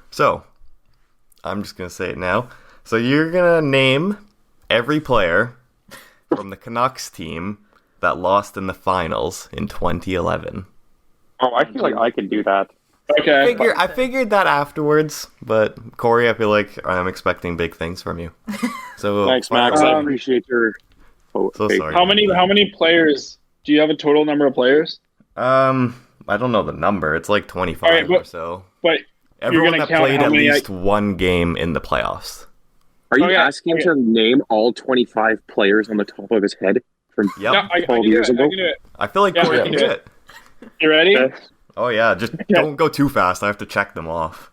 Speaker 2: So, I'm just going to say it now. So, you're going to name every player from the Canucks team that lost in the finals in 2011.
Speaker 1: Oh, I feel like I could do that.
Speaker 4: Okay.
Speaker 2: I figured that afterwards, but Corey, I feel like I'm expecting big things from you. So
Speaker 1: Thanks, Max. I appreciate your.
Speaker 2: So sorry.
Speaker 4: How many players? Do you have a total number of players?
Speaker 2: I don't know the number. It's like 25
Speaker 4: All right,
Speaker 2: or so.
Speaker 4: But
Speaker 2: Everyone
Speaker 4: gonna
Speaker 2: that
Speaker 4: count
Speaker 2: played
Speaker 4: how
Speaker 2: at
Speaker 4: many
Speaker 2: least one game in the playoffs.
Speaker 1: Are you
Speaker 4: Okay,
Speaker 1: asking to name all 25 players on the top of his head from
Speaker 2: Yep.
Speaker 4: no, I
Speaker 1: 12
Speaker 4: can
Speaker 1: years
Speaker 4: do it.
Speaker 1: ago?
Speaker 4: I can do it.
Speaker 2: I feel like
Speaker 4: Yeah,
Speaker 2: Corey
Speaker 4: I
Speaker 2: can
Speaker 4: can
Speaker 2: do
Speaker 4: do
Speaker 2: it.
Speaker 4: You ready?
Speaker 2: Oh yeah, just don't go too fast. I have to check them off.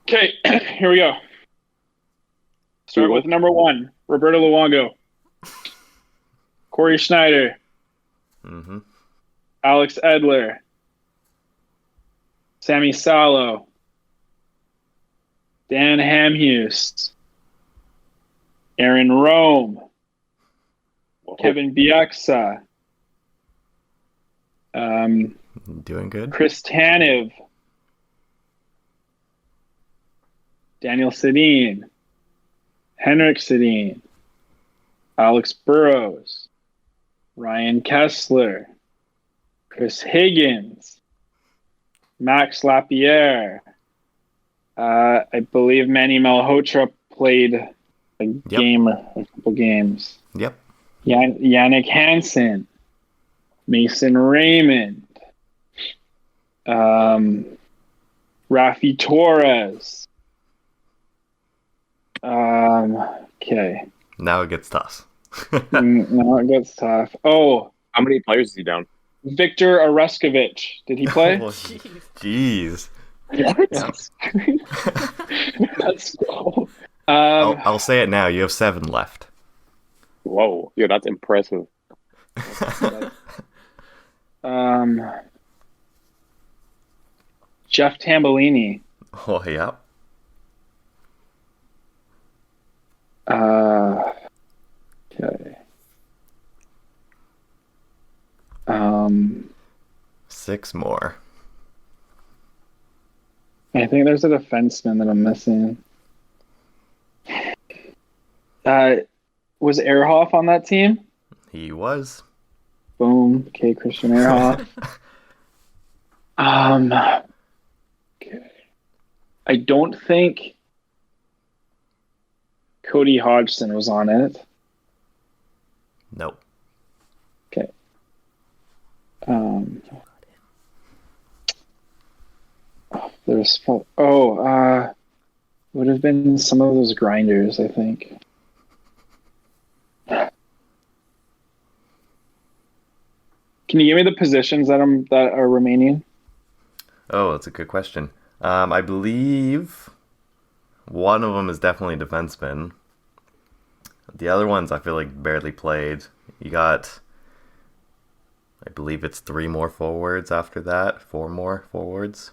Speaker 4: Okay, here we go. Start with number 1, Roberto Luongo. Corey Schneider.
Speaker 2: Mm-hmm.
Speaker 4: Alex Edler. Sammy Salo. Dan Hamhuis. Aaron Rome. Kevin Bieksa.
Speaker 2: Doing good.
Speaker 4: Chris Tanev. Daniel Sedin. Henrik Sedin. Alex Burrows. Ryan Kessler. Chris Higgins. Max Lapierre. I believe Manny Malhotra played a game or a couple games.
Speaker 2: Yep.
Speaker 4: Yannick Hansen. Mason Raymond. Rafi Torres. Okay.
Speaker 2: Now it gets tough.
Speaker 4: Now it gets tough. Oh,
Speaker 1: How many players is he down?
Speaker 4: Victor Oreskovich. Did he play?
Speaker 2: Well, jeez.
Speaker 4: What? Let's go.
Speaker 2: I'll say it now. You have 7 left.
Speaker 1: Whoa, yeah, that's impressive.
Speaker 4: Jeff Tambellini.
Speaker 2: Oh, yeah.
Speaker 4: Okay.
Speaker 2: 6 more.
Speaker 4: I think there's a defenseman that I'm missing. Was Ehrhoff on that team?
Speaker 2: He was.
Speaker 4: Boom. Okay, Christian Ehrhoff. Okay. I don't think Cody Hodgson was on it.
Speaker 2: Nope.
Speaker 4: Okay. There's would have been some of those grinders, I think. Can you give me the positions that are remaining?
Speaker 2: Oh, that's a good question. I believe one of them is definitely defenseman. The other ones I feel like barely played. You got, I believe it's 3 more forwards after that. 4 more forwards.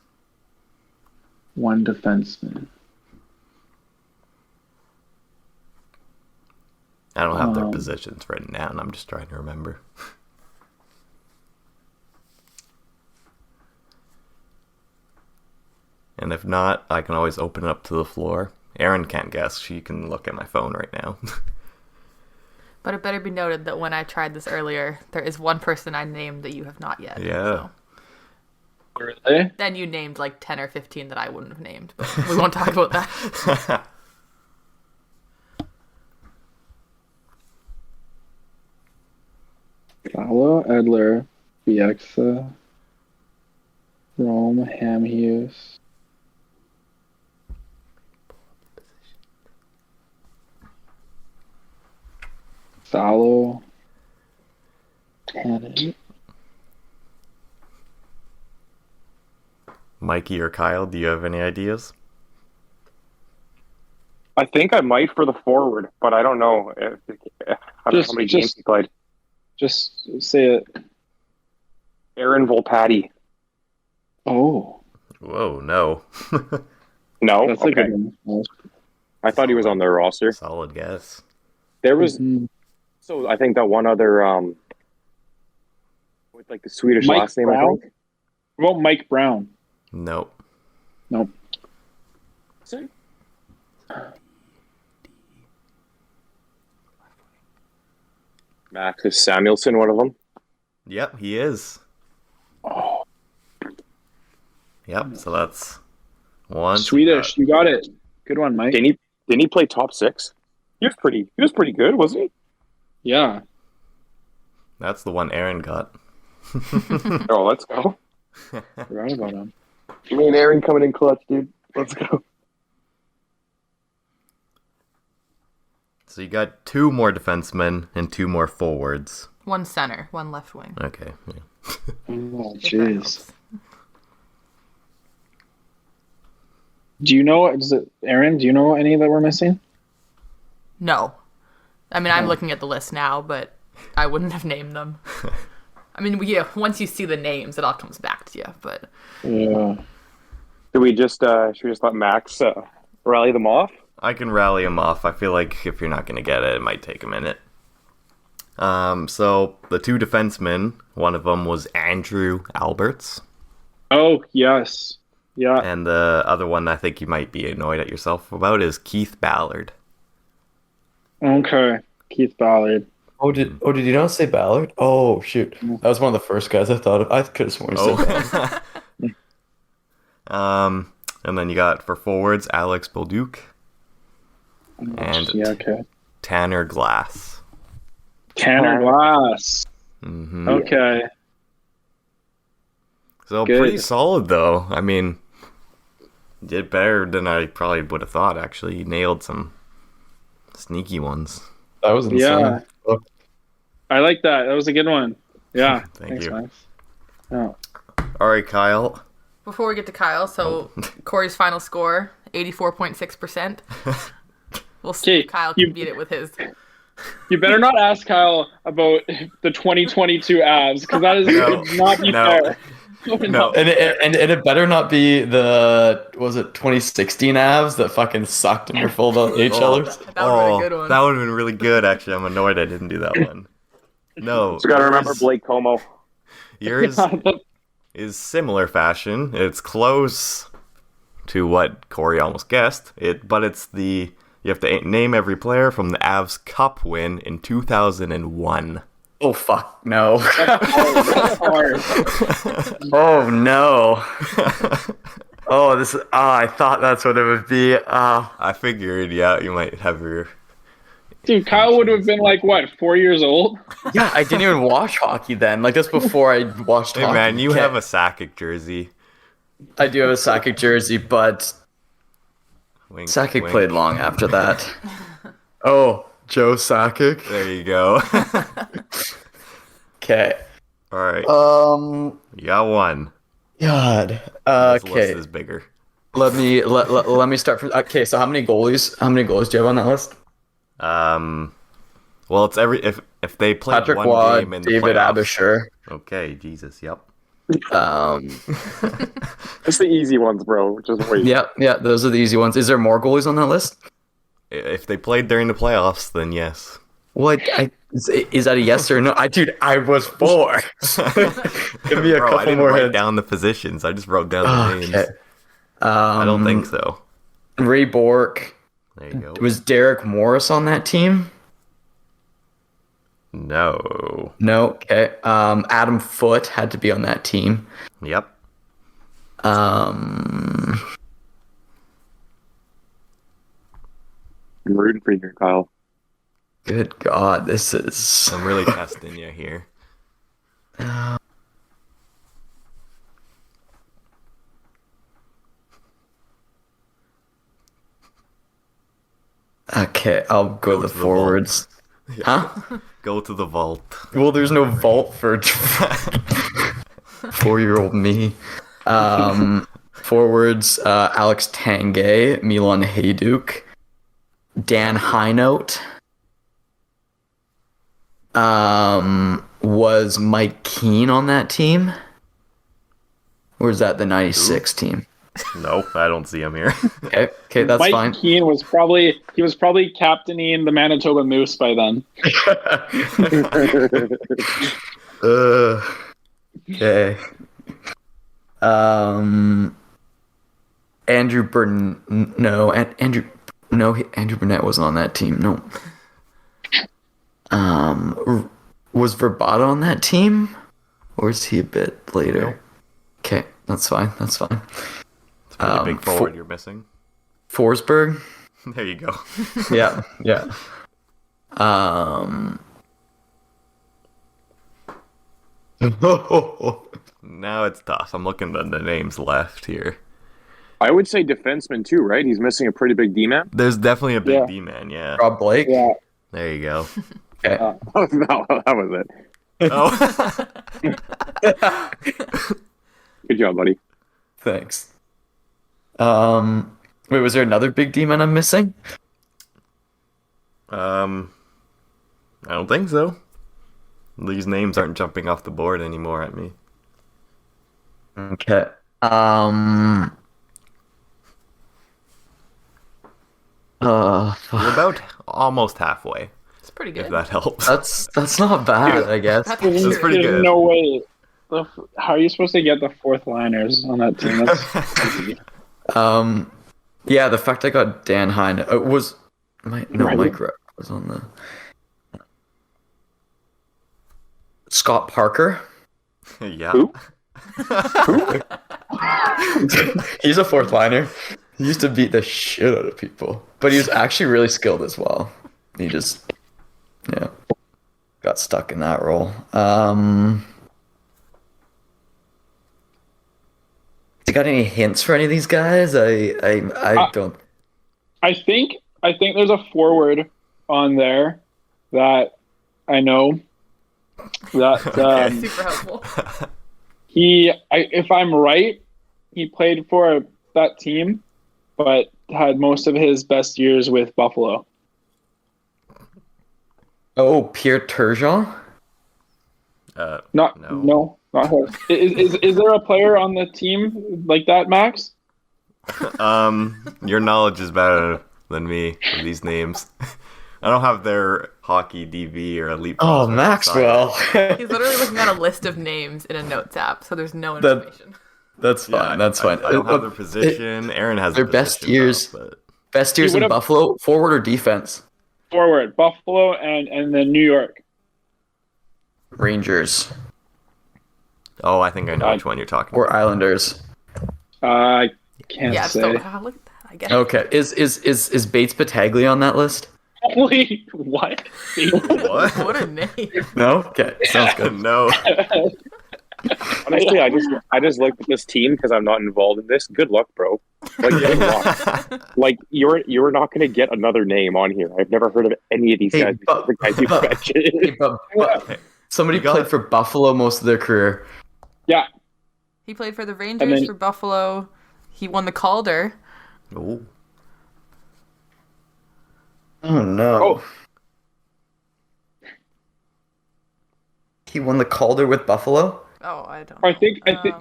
Speaker 4: 1 defenseman.
Speaker 2: I don't have their positions written down. I'm just trying to remember. And if not, I can always open it up to the floor. Erin can't guess. She can look at my phone right now.
Speaker 5: But it better be noted that when I tried this earlier, there is one person I named that you have not yet.
Speaker 2: Yeah.
Speaker 5: So.
Speaker 4: Really?
Speaker 5: Then you named like 10 or 15 that I wouldn't have named. But we won't talk about that.
Speaker 4: Salo, Edler, Bieksa, Rome, Hamhuis. Salo, Tannen.
Speaker 2: Mikey or Kyle, do you have any ideas?
Speaker 1: I think I might for the forward, but I don't know. I don't know how many games he played.
Speaker 4: Just say it.
Speaker 1: Aaron Volpatti.
Speaker 4: Oh,
Speaker 2: Whoa, no.
Speaker 1: No?
Speaker 4: that's a
Speaker 1: Okay.
Speaker 4: good one.
Speaker 1: I thought he was on their roster.
Speaker 2: Solid guess.
Speaker 1: There was,
Speaker 4: Mhm.
Speaker 1: so I think that one other, with like the Swedish
Speaker 4: Mike
Speaker 1: last name,
Speaker 4: Brown?
Speaker 1: I think.
Speaker 4: What about Mike Brown?
Speaker 2: Nope.
Speaker 4: Nope.
Speaker 1: Max Samuelson, one of them.
Speaker 2: Yep, he is.
Speaker 4: Oh,
Speaker 2: Yep, so that's one.
Speaker 4: Swedish. You got it. Good one, Mike.
Speaker 1: Didn't he play top 6? He was pretty good, wasn't he?
Speaker 4: Yeah.
Speaker 2: That's the one Aaron got.
Speaker 1: Oh, let's go.
Speaker 4: Forgot about him.
Speaker 1: Me and Aaron coming in clutch, dude. Let's go.
Speaker 2: So you got 2 more defensemen and 2 more forwards.
Speaker 5: 1 center, 1 left wing.
Speaker 2: Okay. Yeah.
Speaker 4: Oh,
Speaker 5: If that
Speaker 4: jeez.
Speaker 5: helps.
Speaker 4: Do you know? Aaron? Do you know any that we're missing?
Speaker 5: No. I mean, I'm looking at the list now, but I wouldn't have named them. I mean, once you see the names, it all comes back to you. But
Speaker 4: Yeah.
Speaker 1: Do we just should we just let Max rally them off?
Speaker 2: I can rally him off. I feel like if you're not going to get it, it might take a minute. So the two defensemen, one of them was Andrew Alberts.
Speaker 4: Oh, yes. Yeah.
Speaker 2: And the other one I think you might be annoyed at yourself about is Keith Ballard.
Speaker 4: Okay. Keith Ballard.
Speaker 3: Oh, did you not say Ballard? Oh, shoot. That was one of the first guys I thought of. I could have sworn you said Ballard.
Speaker 2: And then you got for forwards Alex Bolduc and
Speaker 4: Yeah, okay.
Speaker 2: Tanner Glass.
Speaker 4: Tanner Glass.
Speaker 2: Mm-hmm.
Speaker 4: Okay.
Speaker 2: So
Speaker 4: Good.
Speaker 2: pretty solid though. I mean, you did better than I probably would have thought. Actually, you nailed some sneaky ones.
Speaker 3: That was insane.
Speaker 4: Yeah.
Speaker 3: Oh,
Speaker 4: I like that. That was a good one. Yeah.
Speaker 2: Thank you.
Speaker 4: Max. Yeah.
Speaker 2: All right, Kyle.
Speaker 5: before we get to Kyle, so Corey's final score, 84.6%. We'll see if Kyle can beat it with his.
Speaker 4: You better not ask Kyle about the 2022 Avs, because that is would not be fair.
Speaker 2: No.
Speaker 3: And it better not be the, was it 2016 Avs that fucking sucked and were full of HLers?
Speaker 5: That would have been a good one.
Speaker 2: That would have been really good, actually. I'm annoyed I didn't do that one. No.
Speaker 1: So gotta remember Blake Como.
Speaker 2: Yours is similar fashion. It's close to what Corey almost guessed. But it's you have to name every player from the Avs Cup win in 2001.
Speaker 3: Oh, fuck, no.
Speaker 4: That's hard.
Speaker 3: Oh, no. I thought that's what it would be.
Speaker 2: I figured, yeah, you might have your...
Speaker 4: Dude, Kyle would have been like, what, 4 years old?
Speaker 3: Yeah, I didn't even watch hockey then. Like, that's before I watched hockey.
Speaker 2: Hey, man, you
Speaker 3: Okay.
Speaker 2: have a Sakic jersey.
Speaker 3: I do have a Sakic jersey, but
Speaker 2: Wink,
Speaker 3: Sakic
Speaker 2: wink.
Speaker 3: played long after that. Oh, Joe Sakic.
Speaker 2: There you go.
Speaker 3: Okay.
Speaker 2: All right. You got one.
Speaker 3: God.
Speaker 2: This list
Speaker 3: Okay.
Speaker 2: is bigger.
Speaker 3: Let me start from. Okay, so how many goalies? How many goalies do you have on that list?
Speaker 2: Well, it's if they play
Speaker 3: Patrick
Speaker 2: one
Speaker 3: Waugh,
Speaker 2: game in the
Speaker 3: David
Speaker 2: playoffs.
Speaker 3: Abisher.
Speaker 2: Okay, Jesus, yep.
Speaker 1: It's the easy ones, bro. Just wait.
Speaker 3: Yeah, those are the easy ones. Is there more goalies on that list?
Speaker 2: If they played during the playoffs, then yes.
Speaker 3: What? Is that a yes or no? I was 4. Give me a
Speaker 2: Bro, I
Speaker 3: couple
Speaker 2: didn't
Speaker 3: more
Speaker 2: write
Speaker 3: heads.
Speaker 2: down the positions. I just wrote down the names.
Speaker 3: Okay.
Speaker 2: I don't think so.
Speaker 3: Ray Bork.
Speaker 2: There you go.
Speaker 3: Was Derek Morris on that team?
Speaker 2: No.
Speaker 3: No. Okay. Adam Foote had to be on that team.
Speaker 2: Yep.
Speaker 1: I'm rooting for you, Kyle.
Speaker 3: Good God, this is.
Speaker 2: I'm really testing you here.
Speaker 3: Okay, I'll go the
Speaker 2: to the
Speaker 3: forwards. Huh?
Speaker 2: Go to the vault.
Speaker 3: Well, there's no vault for 4-year-old me. Forwards, Alex Tanguay, Milan Hajduk, Dan Highnote. Was Mike Keane on that team? Or is that the 96 team?
Speaker 2: Nope, I don't see him here.
Speaker 3: Okay, that's
Speaker 4: Mike
Speaker 3: fine.
Speaker 4: Keane was probably captaining the Manitoba Moose by then.
Speaker 3: Okay. Andrew Burnett. No, Andrew Burnett wasn't on that team. No. Was Verbata on that team, or is he a bit later?
Speaker 2: Nope.
Speaker 3: Okay, that's fine.
Speaker 2: It's a really big forward you're missing.
Speaker 3: Forsberg.
Speaker 2: There you go.
Speaker 3: Yeah.
Speaker 2: Now it's tough. I'm looking at the names left here.
Speaker 1: I would say defenseman too, right? He's missing a pretty big D-man.
Speaker 2: There's definitely a big
Speaker 4: Yeah.
Speaker 2: D-man, yeah.
Speaker 3: Rob Blake.
Speaker 4: Yeah.
Speaker 2: There you go.
Speaker 3: Okay.
Speaker 1: No, that was it.
Speaker 2: Oh.
Speaker 1: Good job, buddy.
Speaker 3: Thanks. Wait, was there another big demon I'm missing?
Speaker 2: I don't think so. These names aren't jumping off the board anymore at me.
Speaker 3: Okay.
Speaker 2: You're about almost halfway,
Speaker 5: It's pretty
Speaker 2: if
Speaker 5: good.
Speaker 2: that helps.
Speaker 3: That's not bad, I guess.
Speaker 5: That's
Speaker 2: That's
Speaker 5: true.
Speaker 2: pretty
Speaker 4: There's
Speaker 2: good.
Speaker 4: no way. How are you supposed to get the fourth liners on that team? That's
Speaker 3: Yeah, the fact I got Dan Hine was
Speaker 4: Right.
Speaker 3: Mike Rupp was on the Scott Parker.
Speaker 2: Yeah.
Speaker 1: Who?
Speaker 3: He's a fourth liner. He used to beat the shit out of people, but he was actually really skilled as well. He just, got stuck in that role. You got any hints for any of these guys? I don't.
Speaker 4: I think there's a forward on there that I know that
Speaker 5: Super helpful.
Speaker 4: if I'm right, he played for that team, but had most of his best years with Buffalo.
Speaker 3: Oh, Pierre Turgeon?
Speaker 4: Not him. Is there a player on the team like that, Max?
Speaker 2: Your knowledge is better than me with these names. I don't have their hockey DV or elite.
Speaker 3: Oh,
Speaker 2: prospect
Speaker 3: Maxwell.
Speaker 5: He's literally looking at a list of names in a notes app, so there's no
Speaker 3: That-
Speaker 5: information.
Speaker 3: That's
Speaker 2: side.
Speaker 3: fine. That's fine.
Speaker 2: I don't have their position. Aaron has
Speaker 3: their
Speaker 2: the
Speaker 3: best
Speaker 2: position,
Speaker 3: years.
Speaker 2: though, but
Speaker 3: Best years
Speaker 4: He
Speaker 3: in
Speaker 4: would've-
Speaker 3: Buffalo, forward or defense?
Speaker 4: Forward, Buffalo and then New York.
Speaker 3: Rangers
Speaker 2: oh, I think I know which one you're talking
Speaker 3: or Islanders.
Speaker 4: I can't
Speaker 5: Yeah,
Speaker 4: say.
Speaker 5: so look at that. I guess.
Speaker 3: Okay, is Bates Battaglia on that list?
Speaker 4: Holy what?
Speaker 2: about. What?
Speaker 5: What a name.
Speaker 3: No. Okay, sounds good.
Speaker 2: No.
Speaker 1: Honestly, I just looked at this team because I'm not involved in this. Good luck, bro. Like, good luck. Like you're not going to get another name on here. I've never heard of any of these
Speaker 3: Hey,
Speaker 1: guys.
Speaker 3: but-
Speaker 1: The guys you
Speaker 3: but-
Speaker 1: mentioned.
Speaker 3: Hey, but somebody
Speaker 2: You got
Speaker 3: played
Speaker 2: it.
Speaker 3: for Buffalo most of their career.
Speaker 4: Yeah.
Speaker 5: He played for the
Speaker 4: And
Speaker 5: Rangers,
Speaker 4: then-
Speaker 5: for Buffalo. He won the Calder.
Speaker 2: Ooh.
Speaker 3: Oh no.
Speaker 4: Oh.
Speaker 3: He won the Calder with Buffalo?
Speaker 5: Oh, I don't know.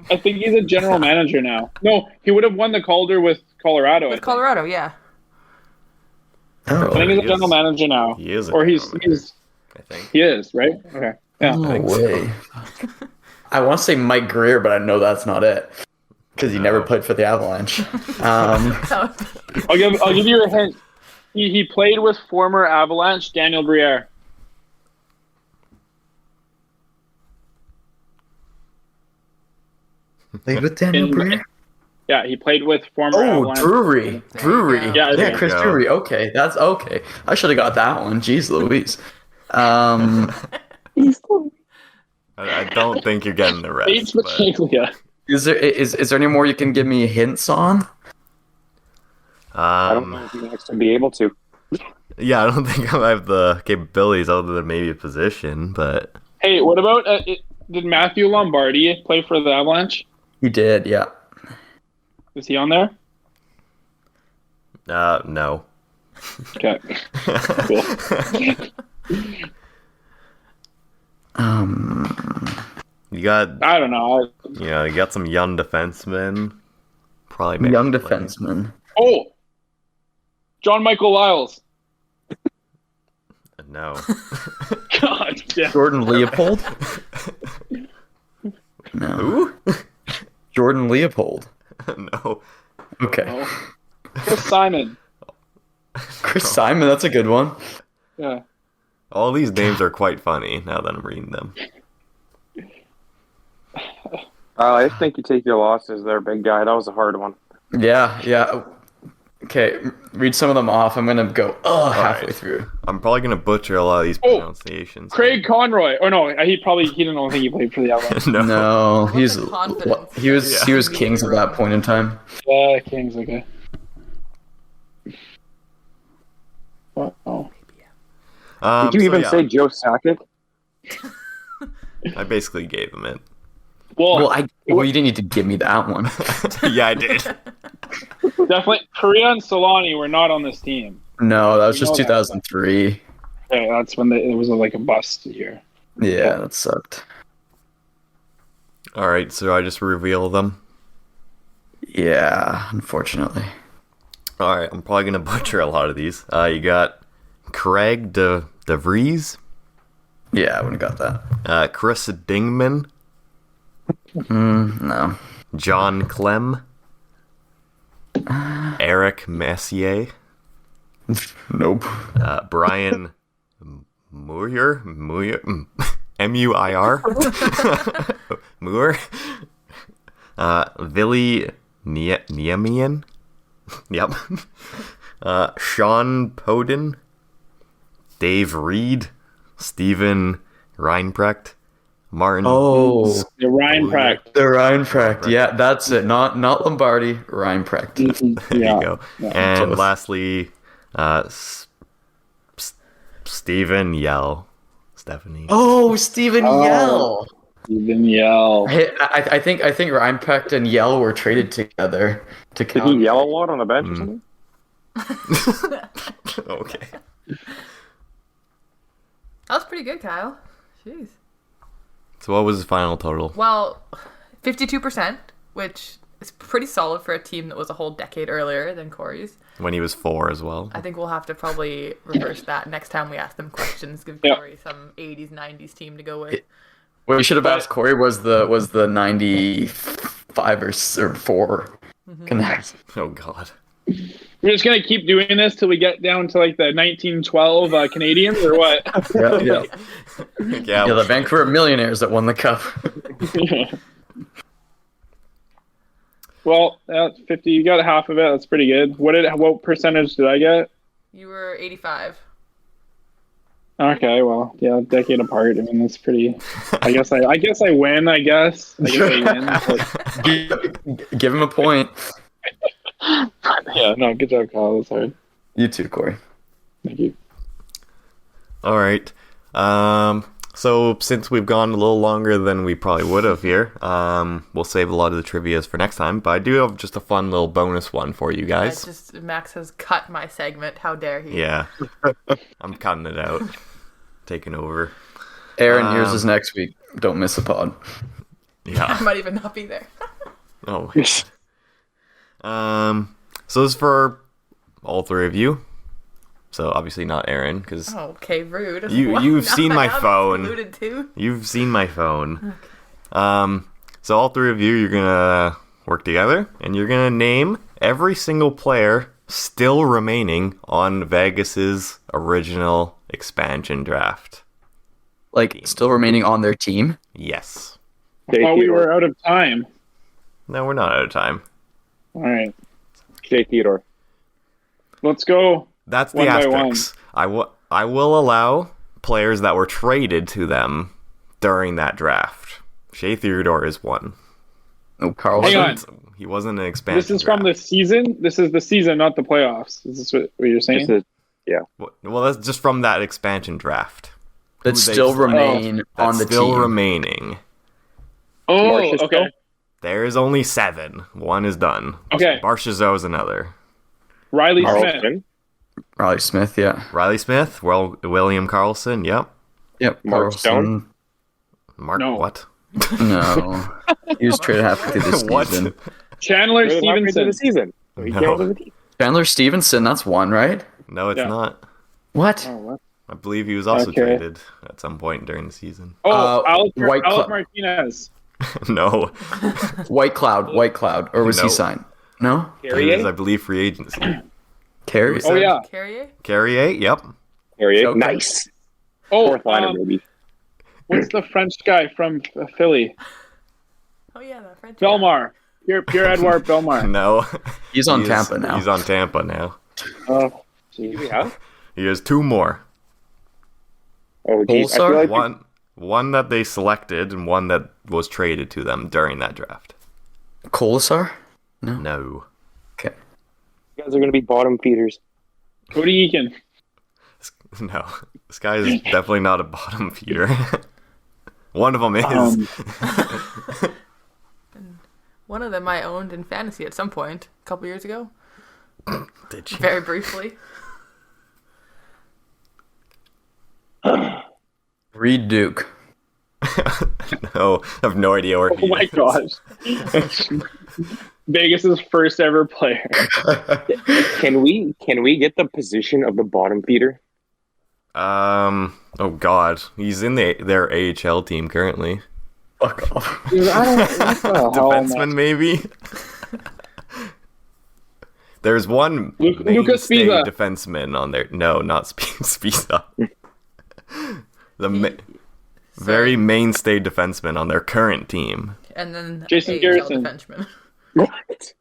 Speaker 4: I think he's a general manager now. No, he would have won the Calder with Colorado. I
Speaker 5: With
Speaker 4: think.
Speaker 5: Colorado, yeah.
Speaker 3: Oh,
Speaker 4: I think he's a
Speaker 2: He
Speaker 4: general
Speaker 2: is.
Speaker 4: manager now.
Speaker 2: He is.
Speaker 4: Or he's
Speaker 2: I think.
Speaker 4: he is, right? Okay. Yeah.
Speaker 3: no
Speaker 2: think so.
Speaker 3: way. I want to say Mike Greer, but I know that's not it. Because he never
Speaker 2: No.
Speaker 3: played for the Avalanche.
Speaker 4: I'll give you a hint. He played with former Avalanche Daniel Briere.
Speaker 3: Played with Daniel
Speaker 4: In-
Speaker 3: Briere?
Speaker 4: Yeah, he played with former
Speaker 3: Oh,
Speaker 4: Avalanche.
Speaker 3: Drury.
Speaker 5: There you
Speaker 3: Drury.
Speaker 5: go.
Speaker 4: Yeah, there
Speaker 3: Yeah,
Speaker 4: you
Speaker 3: Chris
Speaker 2: go.
Speaker 3: Drury. Okay, that's okay. I should have got that one. Jeez Louise.
Speaker 2: I don't think you're getting the
Speaker 4: Bates
Speaker 2: rest. But
Speaker 4: Battaglia.
Speaker 3: is there any more you can give me hints on?
Speaker 1: I don't know if you guys to be able to.
Speaker 2: yeah, I don't think I have the capabilities other than maybe a position, but
Speaker 4: Hey, what about did Matthew Lombardi play for the Avalanche?
Speaker 3: He did, yeah.
Speaker 4: Is he on there?
Speaker 2: no.
Speaker 4: Okay. Cool.
Speaker 2: You got
Speaker 4: I don't know.
Speaker 2: you got some young defensemen. Probably make
Speaker 3: Young
Speaker 2: a play.
Speaker 3: defenseman.
Speaker 4: Oh, John Michael Lyles.
Speaker 2: No.
Speaker 4: God damn.
Speaker 3: Jordan Leopold? No.
Speaker 2: Who?
Speaker 3: Jordan Leopold.
Speaker 2: No.
Speaker 3: Okay.
Speaker 4: Oh. Chris Simon.
Speaker 3: Chris Simon, that's a good one.
Speaker 4: Yeah.
Speaker 2: All these names are quite funny now that I'm reading them.
Speaker 1: I think you take your losses there, big guy. That was a hard one.
Speaker 3: Yeah. Okay, read some of them off. I'm gonna go halfway
Speaker 2: right.
Speaker 3: through.
Speaker 2: I'm probably gonna butcher a lot of these pronunciations.
Speaker 4: Craig Conroy. Oh no, he didn't think he played for the Avalanche.
Speaker 2: no.
Speaker 3: No,
Speaker 5: Look
Speaker 3: he's
Speaker 5: at confidence.
Speaker 3: he was Kings at that point in time.
Speaker 4: Yeah, Kings. Okay. Wow.
Speaker 1: Did you
Speaker 2: so
Speaker 1: even
Speaker 2: yeah,
Speaker 1: say Joe Sakic?
Speaker 2: I basically gave him it.
Speaker 4: Well,
Speaker 3: Well, you didn't need to give me that one.
Speaker 2: Yeah, I did.
Speaker 4: definitely Korea and Solani were not on this team.
Speaker 3: No, that was
Speaker 4: You
Speaker 3: just
Speaker 4: know that.
Speaker 3: 2003.
Speaker 4: Yeah, that's when it was like a bust year.
Speaker 3: Yeah, that sucked.
Speaker 2: All right, so I just reveal them.
Speaker 3: Yeah, unfortunately.
Speaker 2: All right, I'm probably gonna butcher a lot of these. You got Craig De Vries,
Speaker 3: Yeah, I wouldn't have got that.
Speaker 2: Chris Dingman,
Speaker 3: No.
Speaker 2: John Clem, Eric Messier,
Speaker 3: Nope.
Speaker 2: Brian Muir, M-U-I-R, Muir, Vili Niemian, yep, Sean Poden, Dave Reed, Steven Reinprecht, Martin.
Speaker 3: Oh,
Speaker 4: The Reinprecht.
Speaker 3: the Reinprecht. Yeah, that's it. Not Lombardi, Reinprecht.
Speaker 2: There
Speaker 4: Yeah.
Speaker 2: you go.
Speaker 4: Yeah.
Speaker 2: And
Speaker 3: Close.
Speaker 2: lastly, Stephen Yell. Stephanie.
Speaker 3: Oh, Stephen
Speaker 4: Oh.
Speaker 3: Yell.
Speaker 4: Even yell.
Speaker 3: I think Reinprecht and Yell were traded together to
Speaker 1: Did he
Speaker 3: count.
Speaker 1: yell a lot on the bench or something?
Speaker 2: Okay.
Speaker 5: That was pretty good, Kyle. Jeez.
Speaker 2: So what was his final total?
Speaker 5: Well, 52%, which is pretty solid for a team that was a whole decade earlier than Corey's.
Speaker 2: When he was 4 as well.
Speaker 5: I think we'll have to probably reverse that next time we ask them questions. Give
Speaker 4: Yeah.
Speaker 5: Corey some 80s, 90s team to go with.
Speaker 3: What we should have asked Corey was the 95 or 4 Canucks.
Speaker 2: Oh god.
Speaker 4: We're just gonna keep doing this till we get down to like the 1912 Canadians, or what?
Speaker 3: Yeah.
Speaker 2: Yeah.
Speaker 3: Yeah, the Vancouver Millionaires that won the cup.
Speaker 4: Well, that's 50. You got half of it. That's pretty good. What percentage did I get?
Speaker 5: You were 85.
Speaker 4: Okay, well, yeah, a decade apart. I mean, that's pretty. I guess I win. I guess I win. But,
Speaker 3: Give him a point.
Speaker 4: yeah, no, good job, Kyle. That's hard.
Speaker 3: You too, Corey.
Speaker 4: Thank you.
Speaker 2: All right. So since we've gone a little longer than we probably would have here, we'll save a lot of the trivias for next time. But I do have just a fun little bonus one for you guys.
Speaker 5: It's just Max has cut my segment. How dare he?
Speaker 2: Yeah. I'm cutting it out. Taking over.
Speaker 3: Aaron, yours is next week. Don't miss a pod.
Speaker 2: Yeah.
Speaker 5: I might even not be there.
Speaker 2: Oh. So this is for all 3 of you. So obviously not Aaron, because
Speaker 5: Oh, okay, rude.
Speaker 2: you've seen my
Speaker 5: I'm
Speaker 2: phone.
Speaker 5: excluded too.
Speaker 2: You've seen my phone. So all 3 of you, you're gonna work together, and you're gonna name every single player still remaining on Vegas's original expansion draft.
Speaker 3: Like, still remaining on their team.
Speaker 2: Yes.
Speaker 4: I thought we were out of time.
Speaker 2: No, we're not out of time.
Speaker 4: All right,
Speaker 1: Jay Theodore.
Speaker 4: let's go.
Speaker 2: That's the
Speaker 4: One by
Speaker 2: asterisks. I will allow players that were traded to them during that draft. Shea Theodore is one.
Speaker 3: No, Carl.
Speaker 4: Hang on.
Speaker 2: He wasn't an expansion.
Speaker 4: This is from the season. This is the season, not the playoffs. Is this what you're saying?
Speaker 1: This is,
Speaker 2: Well, that's just from that expansion draft.
Speaker 3: That
Speaker 2: Who they
Speaker 3: still
Speaker 2: selected.
Speaker 3: remain on
Speaker 2: That's
Speaker 3: the
Speaker 2: still
Speaker 3: team.
Speaker 2: remaining.
Speaker 4: Oh,
Speaker 1: Marcia's
Speaker 4: okay.
Speaker 1: still?
Speaker 2: There is only 7. One is done.
Speaker 4: Okay.
Speaker 2: Marchessault is another.
Speaker 4: Riley Smith.
Speaker 1: Carlson,
Speaker 3: Riley Smith, yeah.
Speaker 2: Riley Smith, William Carlson, yep.
Speaker 3: Yep.
Speaker 1: Mark
Speaker 3: Carlson.
Speaker 2: Mark,
Speaker 4: No.
Speaker 2: what?
Speaker 3: No. He was traded halfway through the
Speaker 2: What?
Speaker 3: season.
Speaker 4: Chandler
Speaker 1: they're halfway through
Speaker 4: Stevenson.
Speaker 1: the season. So he
Speaker 2: No.
Speaker 1: can't live with you.
Speaker 3: Chandler Stevenson, that's one, right?
Speaker 2: No, it's
Speaker 4: Yeah.
Speaker 2: not.
Speaker 3: What?
Speaker 4: Oh, what?
Speaker 2: I believe he was also
Speaker 4: Okay.
Speaker 2: traded at some point during the season.
Speaker 4: Oh, Alec
Speaker 3: White Cloud.
Speaker 4: Martinez.
Speaker 2: No.
Speaker 3: White Cloud. Or was
Speaker 2: No.
Speaker 3: he signed? No?
Speaker 2: He was,
Speaker 1: Carrier?
Speaker 2: I believe, free agency.
Speaker 3: Carey?
Speaker 2: Who's
Speaker 4: Oh, yeah.
Speaker 5: Carrier?
Speaker 2: Carrier, yep.
Speaker 1: Carrier.
Speaker 3: Okay.
Speaker 1: Nice.
Speaker 4: Oh,
Speaker 1: Fourth liner, maybe.
Speaker 4: what's the French guy from Philly?
Speaker 5: Oh, yeah, the French.
Speaker 4: Belmar. Pierre Edouard Belmar.
Speaker 2: No.
Speaker 3: He's on
Speaker 2: He is-
Speaker 3: Tampa now.
Speaker 2: He's on Tampa now.
Speaker 4: Oh,
Speaker 1: Do we have?
Speaker 2: He has 2 more.
Speaker 1: Oh, geez. I feel
Speaker 3: Pulsar?
Speaker 1: like
Speaker 2: One that they selected and one that was traded to them during that draft.
Speaker 3: Colasar?
Speaker 2: No.
Speaker 3: Okay.
Speaker 1: you guys are going to be bottom feeders.
Speaker 4: Cody Eakin.
Speaker 2: No. This guy is definitely not a bottom feeder. One of them is.
Speaker 5: One of them I owned in fantasy at some point, a couple years ago.
Speaker 2: Did you?
Speaker 5: Very briefly.
Speaker 3: Reed Duke.
Speaker 2: No, I have no idea where
Speaker 4: Oh
Speaker 2: he
Speaker 4: my
Speaker 2: is.
Speaker 4: gosh. Vegas's first ever player.
Speaker 1: Can we get the position of the bottom feeder?
Speaker 2: Oh God, he's in their AHL team currently.
Speaker 3: Fuck off.
Speaker 4: Dude, I don't. What the hell,
Speaker 2: Defenseman,
Speaker 4: man?
Speaker 2: maybe. There's one
Speaker 4: Luka
Speaker 2: mainstay
Speaker 4: Spiza.
Speaker 2: defenseman on there. No, not Spiza. Very mainstay defenseman on their current team.
Speaker 5: And then
Speaker 4: Jason
Speaker 5: AHL
Speaker 4: Garrison.
Speaker 5: defenseman.
Speaker 1: What?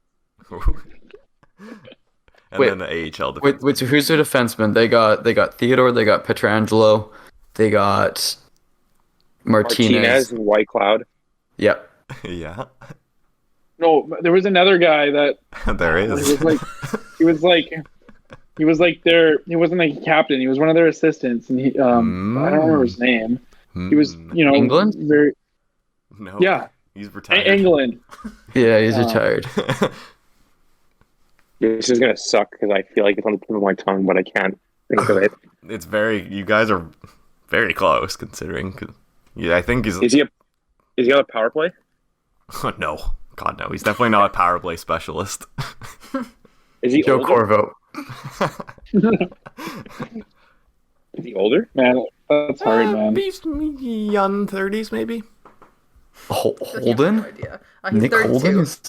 Speaker 2: And
Speaker 3: Wait,
Speaker 2: then the AHL defenseman.
Speaker 3: Wait, so who's their defenseman? They got Theodore, they got Petrangelo, they got Martinez.
Speaker 1: And White Cloud.
Speaker 3: Yep.
Speaker 2: Yeah,
Speaker 4: No, there was another guy that
Speaker 2: there
Speaker 4: he
Speaker 2: is.
Speaker 4: was like their. He wasn't like a captain. He was one of their assistants, and he. I don't remember his name. He was,
Speaker 3: England?
Speaker 4: very.
Speaker 2: No.
Speaker 4: Yeah,
Speaker 2: He's retired.
Speaker 4: England.
Speaker 3: Yeah, he's retired.
Speaker 1: This is gonna suck because I feel like it's on the tip of my tongue, but I can't think of it.
Speaker 2: It's you guys are very close considering. Yeah, I think he's.
Speaker 1: Is he on a power play?
Speaker 2: No, God no. He's definitely not a power play specialist.
Speaker 1: Is he
Speaker 3: Joe
Speaker 1: older?
Speaker 3: Corvo.
Speaker 1: Is he older?
Speaker 4: Man, that's hard, man.
Speaker 2: He's young 30s maybe.
Speaker 3: Holden?
Speaker 5: No idea. He's
Speaker 3: Nick
Speaker 5: 32.
Speaker 3: Holden is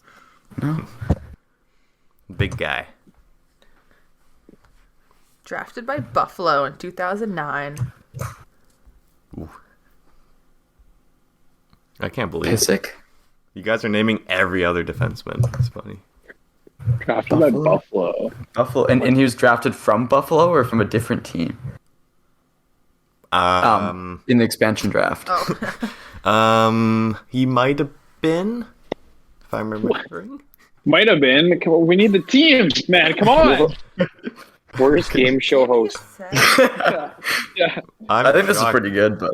Speaker 3: no.
Speaker 2: Big guy.
Speaker 5: Drafted by Buffalo in 2009.
Speaker 2: Ooh. I can't believe it.
Speaker 3: Pissick.
Speaker 2: You guys are naming every other defenseman. It's funny.
Speaker 4: Drafted by Buffalo.
Speaker 3: Buffalo, and he was drafted from Buffalo or from a different team? In the expansion draft.
Speaker 5: Oh.
Speaker 2: He might have been, if I'm remembering.
Speaker 4: Might have been. Come on, we need the team, man. Come on.
Speaker 1: Worst game show host.
Speaker 4: Yeah.
Speaker 3: I think this is pretty good, but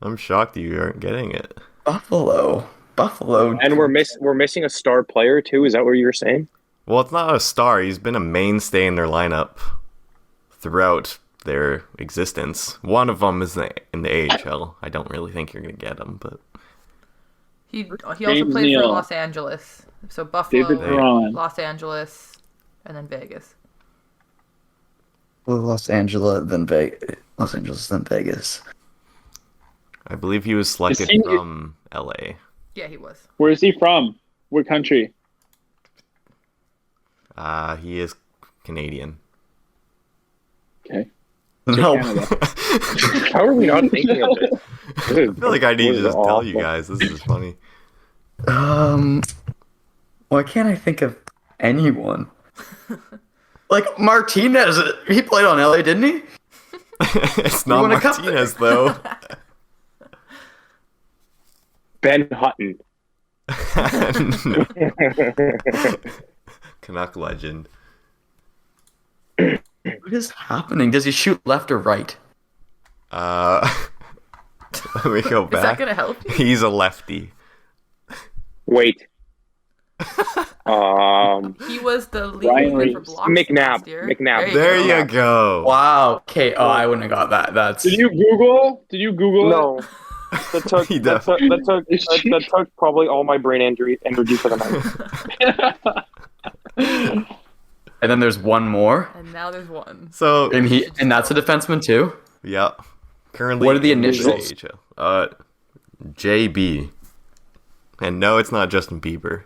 Speaker 2: I'm shocked you aren't getting it.
Speaker 3: Buffalo.
Speaker 1: And we're missing a star player too. Is that what you were saying?
Speaker 2: Well, it's not a star. He's been a mainstay in their lineup throughout their existence. One of them is in the AHL. I don't really think you're going to get him, but
Speaker 5: He also
Speaker 4: James
Speaker 5: played
Speaker 4: Neal.
Speaker 5: for Los Angeles. So Buffalo,
Speaker 4: David Perron.
Speaker 5: Los Angeles, and then Vegas.
Speaker 3: Los Angeles, then Vegas.
Speaker 2: I believe he was selected
Speaker 4: he-
Speaker 2: from LA.
Speaker 5: Yeah, he was.
Speaker 4: Where is he from? What country?
Speaker 2: He is Canadian.
Speaker 4: Okay.
Speaker 3: No.
Speaker 4: Canada.
Speaker 1: How are we not thinking of this?
Speaker 2: I feel like I need to just tell you guys. This is funny.
Speaker 3: Why can't I think of anyone? Like Martinez, he played on LA, didn't he?
Speaker 2: It's not
Speaker 3: won a cup
Speaker 2: Martinez, though.
Speaker 1: Ben Hutton.
Speaker 2: Canuck legend.
Speaker 3: What is happening? Does he shoot left or right?
Speaker 2: Let me go
Speaker 5: Is that
Speaker 2: back.
Speaker 5: gonna help you?
Speaker 2: He's a lefty.
Speaker 1: Wait.
Speaker 5: He was the
Speaker 4: Ryan
Speaker 5: lead for
Speaker 4: Reeves.
Speaker 5: blocks
Speaker 1: McNabb.
Speaker 5: last year.
Speaker 1: McNabb.
Speaker 2: There
Speaker 5: go.
Speaker 2: you go.
Speaker 3: Wow. Okay. Oh, I wouldn't have got that. That's
Speaker 4: Did you Google?
Speaker 1: No. That took,
Speaker 2: He
Speaker 1: that, took, that took probably all my brain energy for the night.
Speaker 3: And then there's one more,
Speaker 5: And now there's one.
Speaker 2: So,
Speaker 3: and that's a defenseman too.
Speaker 2: yeah. Currently,
Speaker 3: What are the
Speaker 2: in
Speaker 3: initials?
Speaker 2: AHL. JB. And no, it's not Justin Bieber.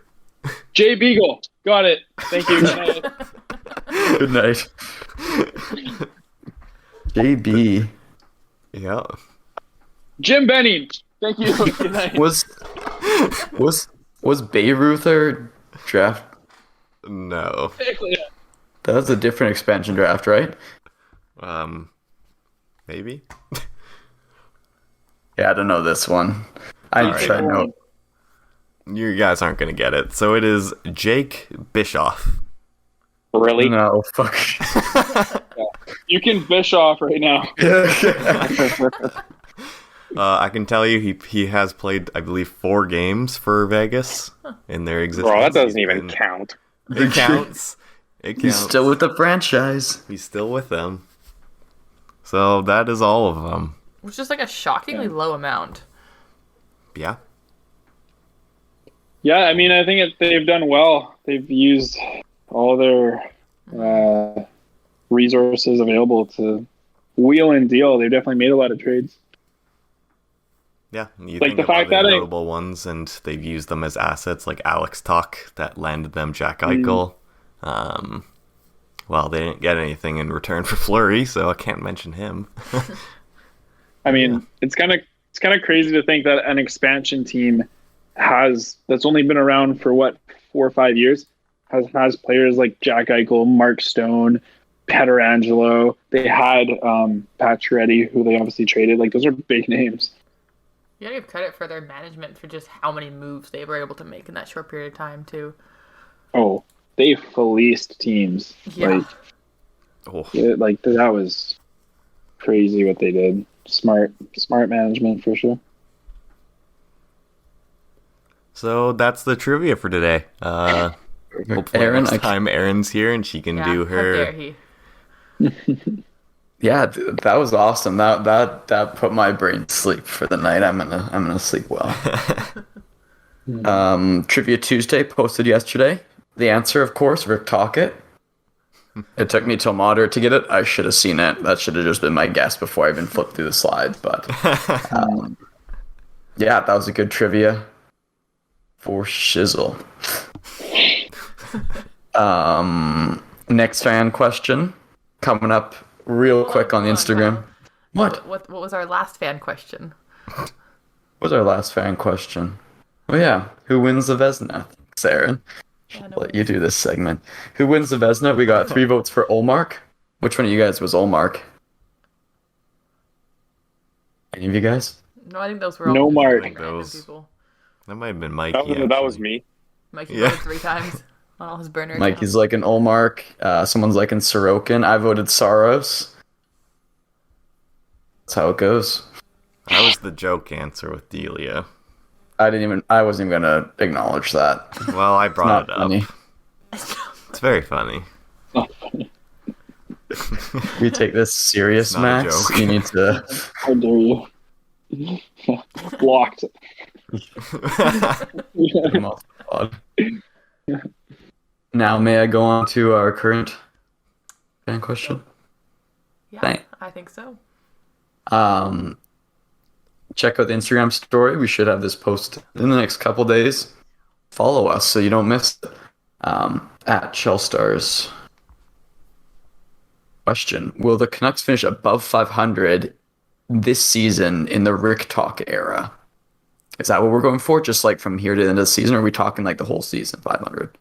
Speaker 4: Jay Beagle. Got it. Thank you.
Speaker 3: Good night. JB
Speaker 2: Yeah.
Speaker 4: Jim Benning. Thank you. Good night.
Speaker 3: was Bayreuth or draft?
Speaker 2: No.
Speaker 3: That was a different expansion draft, right?
Speaker 2: Maybe.
Speaker 3: Yeah, I don't know this one. I
Speaker 2: All right.
Speaker 3: try to know.
Speaker 2: You guys aren't going to get it. So it is Jake Bischoff.
Speaker 1: Really?
Speaker 3: No, fuck.
Speaker 4: You can fish off right now.
Speaker 2: I can tell you he has played, I believe, 4 games for Vegas in their existence.
Speaker 1: Bro, that doesn't
Speaker 2: He's
Speaker 1: even
Speaker 2: been-
Speaker 1: count.
Speaker 2: It counts. It counts.
Speaker 3: He's still with the franchise.
Speaker 2: He's still with them. So that is all of them.
Speaker 5: Which is just like a shockingly low amount.
Speaker 2: Yeah.
Speaker 4: Yeah, I mean, I think they've done well. They've used all their resources available to wheel and deal. They've definitely made a lot of trades.
Speaker 2: Yeah, you
Speaker 4: Like
Speaker 2: think
Speaker 4: the
Speaker 2: of
Speaker 4: fact
Speaker 2: other
Speaker 4: that
Speaker 2: notable ones, and they've used them as assets, like Alex Tuck that landed them Jack Eichel. Well, they didn't get anything in return for Fleury, so I can't mention him.
Speaker 4: I mean, it's kind of crazy to think that an expansion team that's only been around for 4 or 5 years has players like Jack Eichel, Mark Stone, Pietrangelo. They had Pacioretty, who they obviously traded. Like, those are big names.
Speaker 5: You gotta give credit for their management for just how many moves they were able to make in that short period of time, too.
Speaker 4: Oh, they fleeced teams.
Speaker 5: Yeah.
Speaker 4: That was crazy what they did. Smart management for sure.
Speaker 2: So that's the trivia for today. Hopefully
Speaker 3: Aaron,
Speaker 2: next time Erin's here and she can do
Speaker 5: How
Speaker 2: her.
Speaker 5: dare he?
Speaker 3: Yeah, that was awesome. That put my brain to sleep for the night. I'm gonna sleep well. Trivia Tuesday posted yesterday. The answer, of course, Rick Tocchet. It took me till moderate to get it. I should have seen it. That should have just been my guess before I even flipped through the slides. But yeah, that was a good trivia for shizzle. Next fan question coming up real quick on the Instagram. What
Speaker 5: was our last fan question?
Speaker 3: What was our last fan question? Oh yeah, who wins the Vezina? Thanks, Aaron. Let you do this segment. Who wins the Vezina? We got 3 votes for Olmark. Which one of you guys was Olmark? Any of you guys?
Speaker 5: No, I think those were all
Speaker 4: No mark.
Speaker 5: random people.
Speaker 2: That might have been Mikey.
Speaker 1: That was me.
Speaker 5: Mikey voted 3 times on all his burner
Speaker 3: Mikey's
Speaker 5: accounts.
Speaker 3: like an Olmark. Someone's like in Sorokin. I voted Saros. That's how it goes.
Speaker 2: That was the joke answer with Delia.
Speaker 3: I wasn't even gonna acknowledge that.
Speaker 2: Well, I brought it up.
Speaker 3: Funny.
Speaker 2: It's very funny.
Speaker 3: We take this serious,
Speaker 2: It's not a
Speaker 3: Max.
Speaker 2: joke.
Speaker 3: You need to.
Speaker 4: How dare you? Blocked.
Speaker 3: come off the pod. Now, may I go on to our current fan question?
Speaker 5: Yeah,
Speaker 3: Thanks.
Speaker 5: I think so.
Speaker 3: Check out the Instagram story. We should have this posted in the next couple days. Follow us so you don't miss it. At Chel Stars. Question: will the Canucks finish above 500 this season in the Rick Talk era? Is that what we're going for? Just like from here to the end of the season, or are we talking like the whole season 500?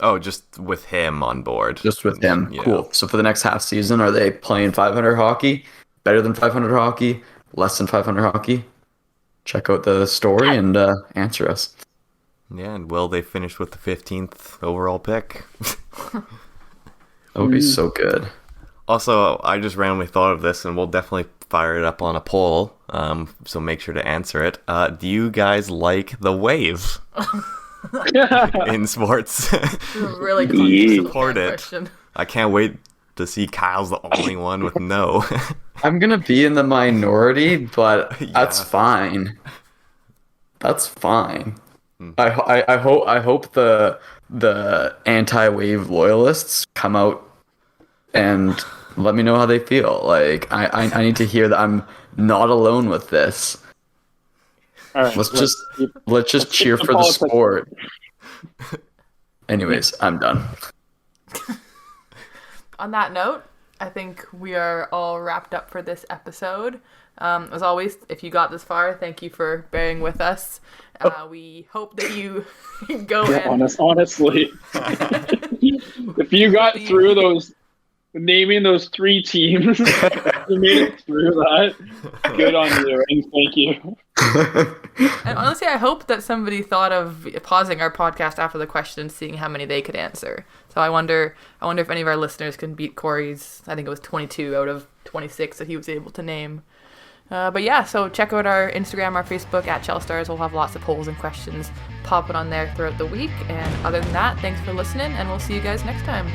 Speaker 2: Oh, just with him on board.
Speaker 3: Just with him.
Speaker 2: Yeah.
Speaker 3: Cool. So for the next half season, are they playing 500 hockey? Better than 500 hockey? Less than 500 hockey? Check out the story and answer us.
Speaker 2: Yeah, and will they finish with the 15th overall pick?
Speaker 3: That would be so good.
Speaker 2: Also, I just randomly thought of this, and we'll definitely fire it up on a poll, so make sure to answer it. Do you guys like the wave in sports?
Speaker 5: This is a really
Speaker 1: Yeah.
Speaker 2: Support it.
Speaker 5: question.
Speaker 2: I can't wait to see Kyle's the only one with no.
Speaker 3: I'm going to be in the minority, but that's
Speaker 2: Yeah.
Speaker 3: fine. That's fine. I hope the anti-wave loyalists come out and let me know how they feel. Like I need to hear that I'm not alone with this.
Speaker 4: All right,
Speaker 3: Let's just cheer
Speaker 4: keep
Speaker 3: for the
Speaker 4: politics.
Speaker 3: sport. Anyways, I'm done.
Speaker 5: On that note, I think we are all wrapped up for this episode. As always, if you got this far, thank you for bearing with us. We hope that you go and
Speaker 4: Honestly, if you got through those, naming those 3 teams, you made it through that. Good on you, and thank you.
Speaker 5: And honestly, I hope that somebody thought of pausing our podcast after the question and seeing how many they could answer. So I wonder if any of our listeners can beat Corey's, I think it was 22 out of 26 that he was able to name. But yeah, so check out our Instagram, our Facebook at Chel Stars. We'll have lots of polls and questions popping on there throughout the week. And other than that, thanks for listening, and we'll see you guys next time.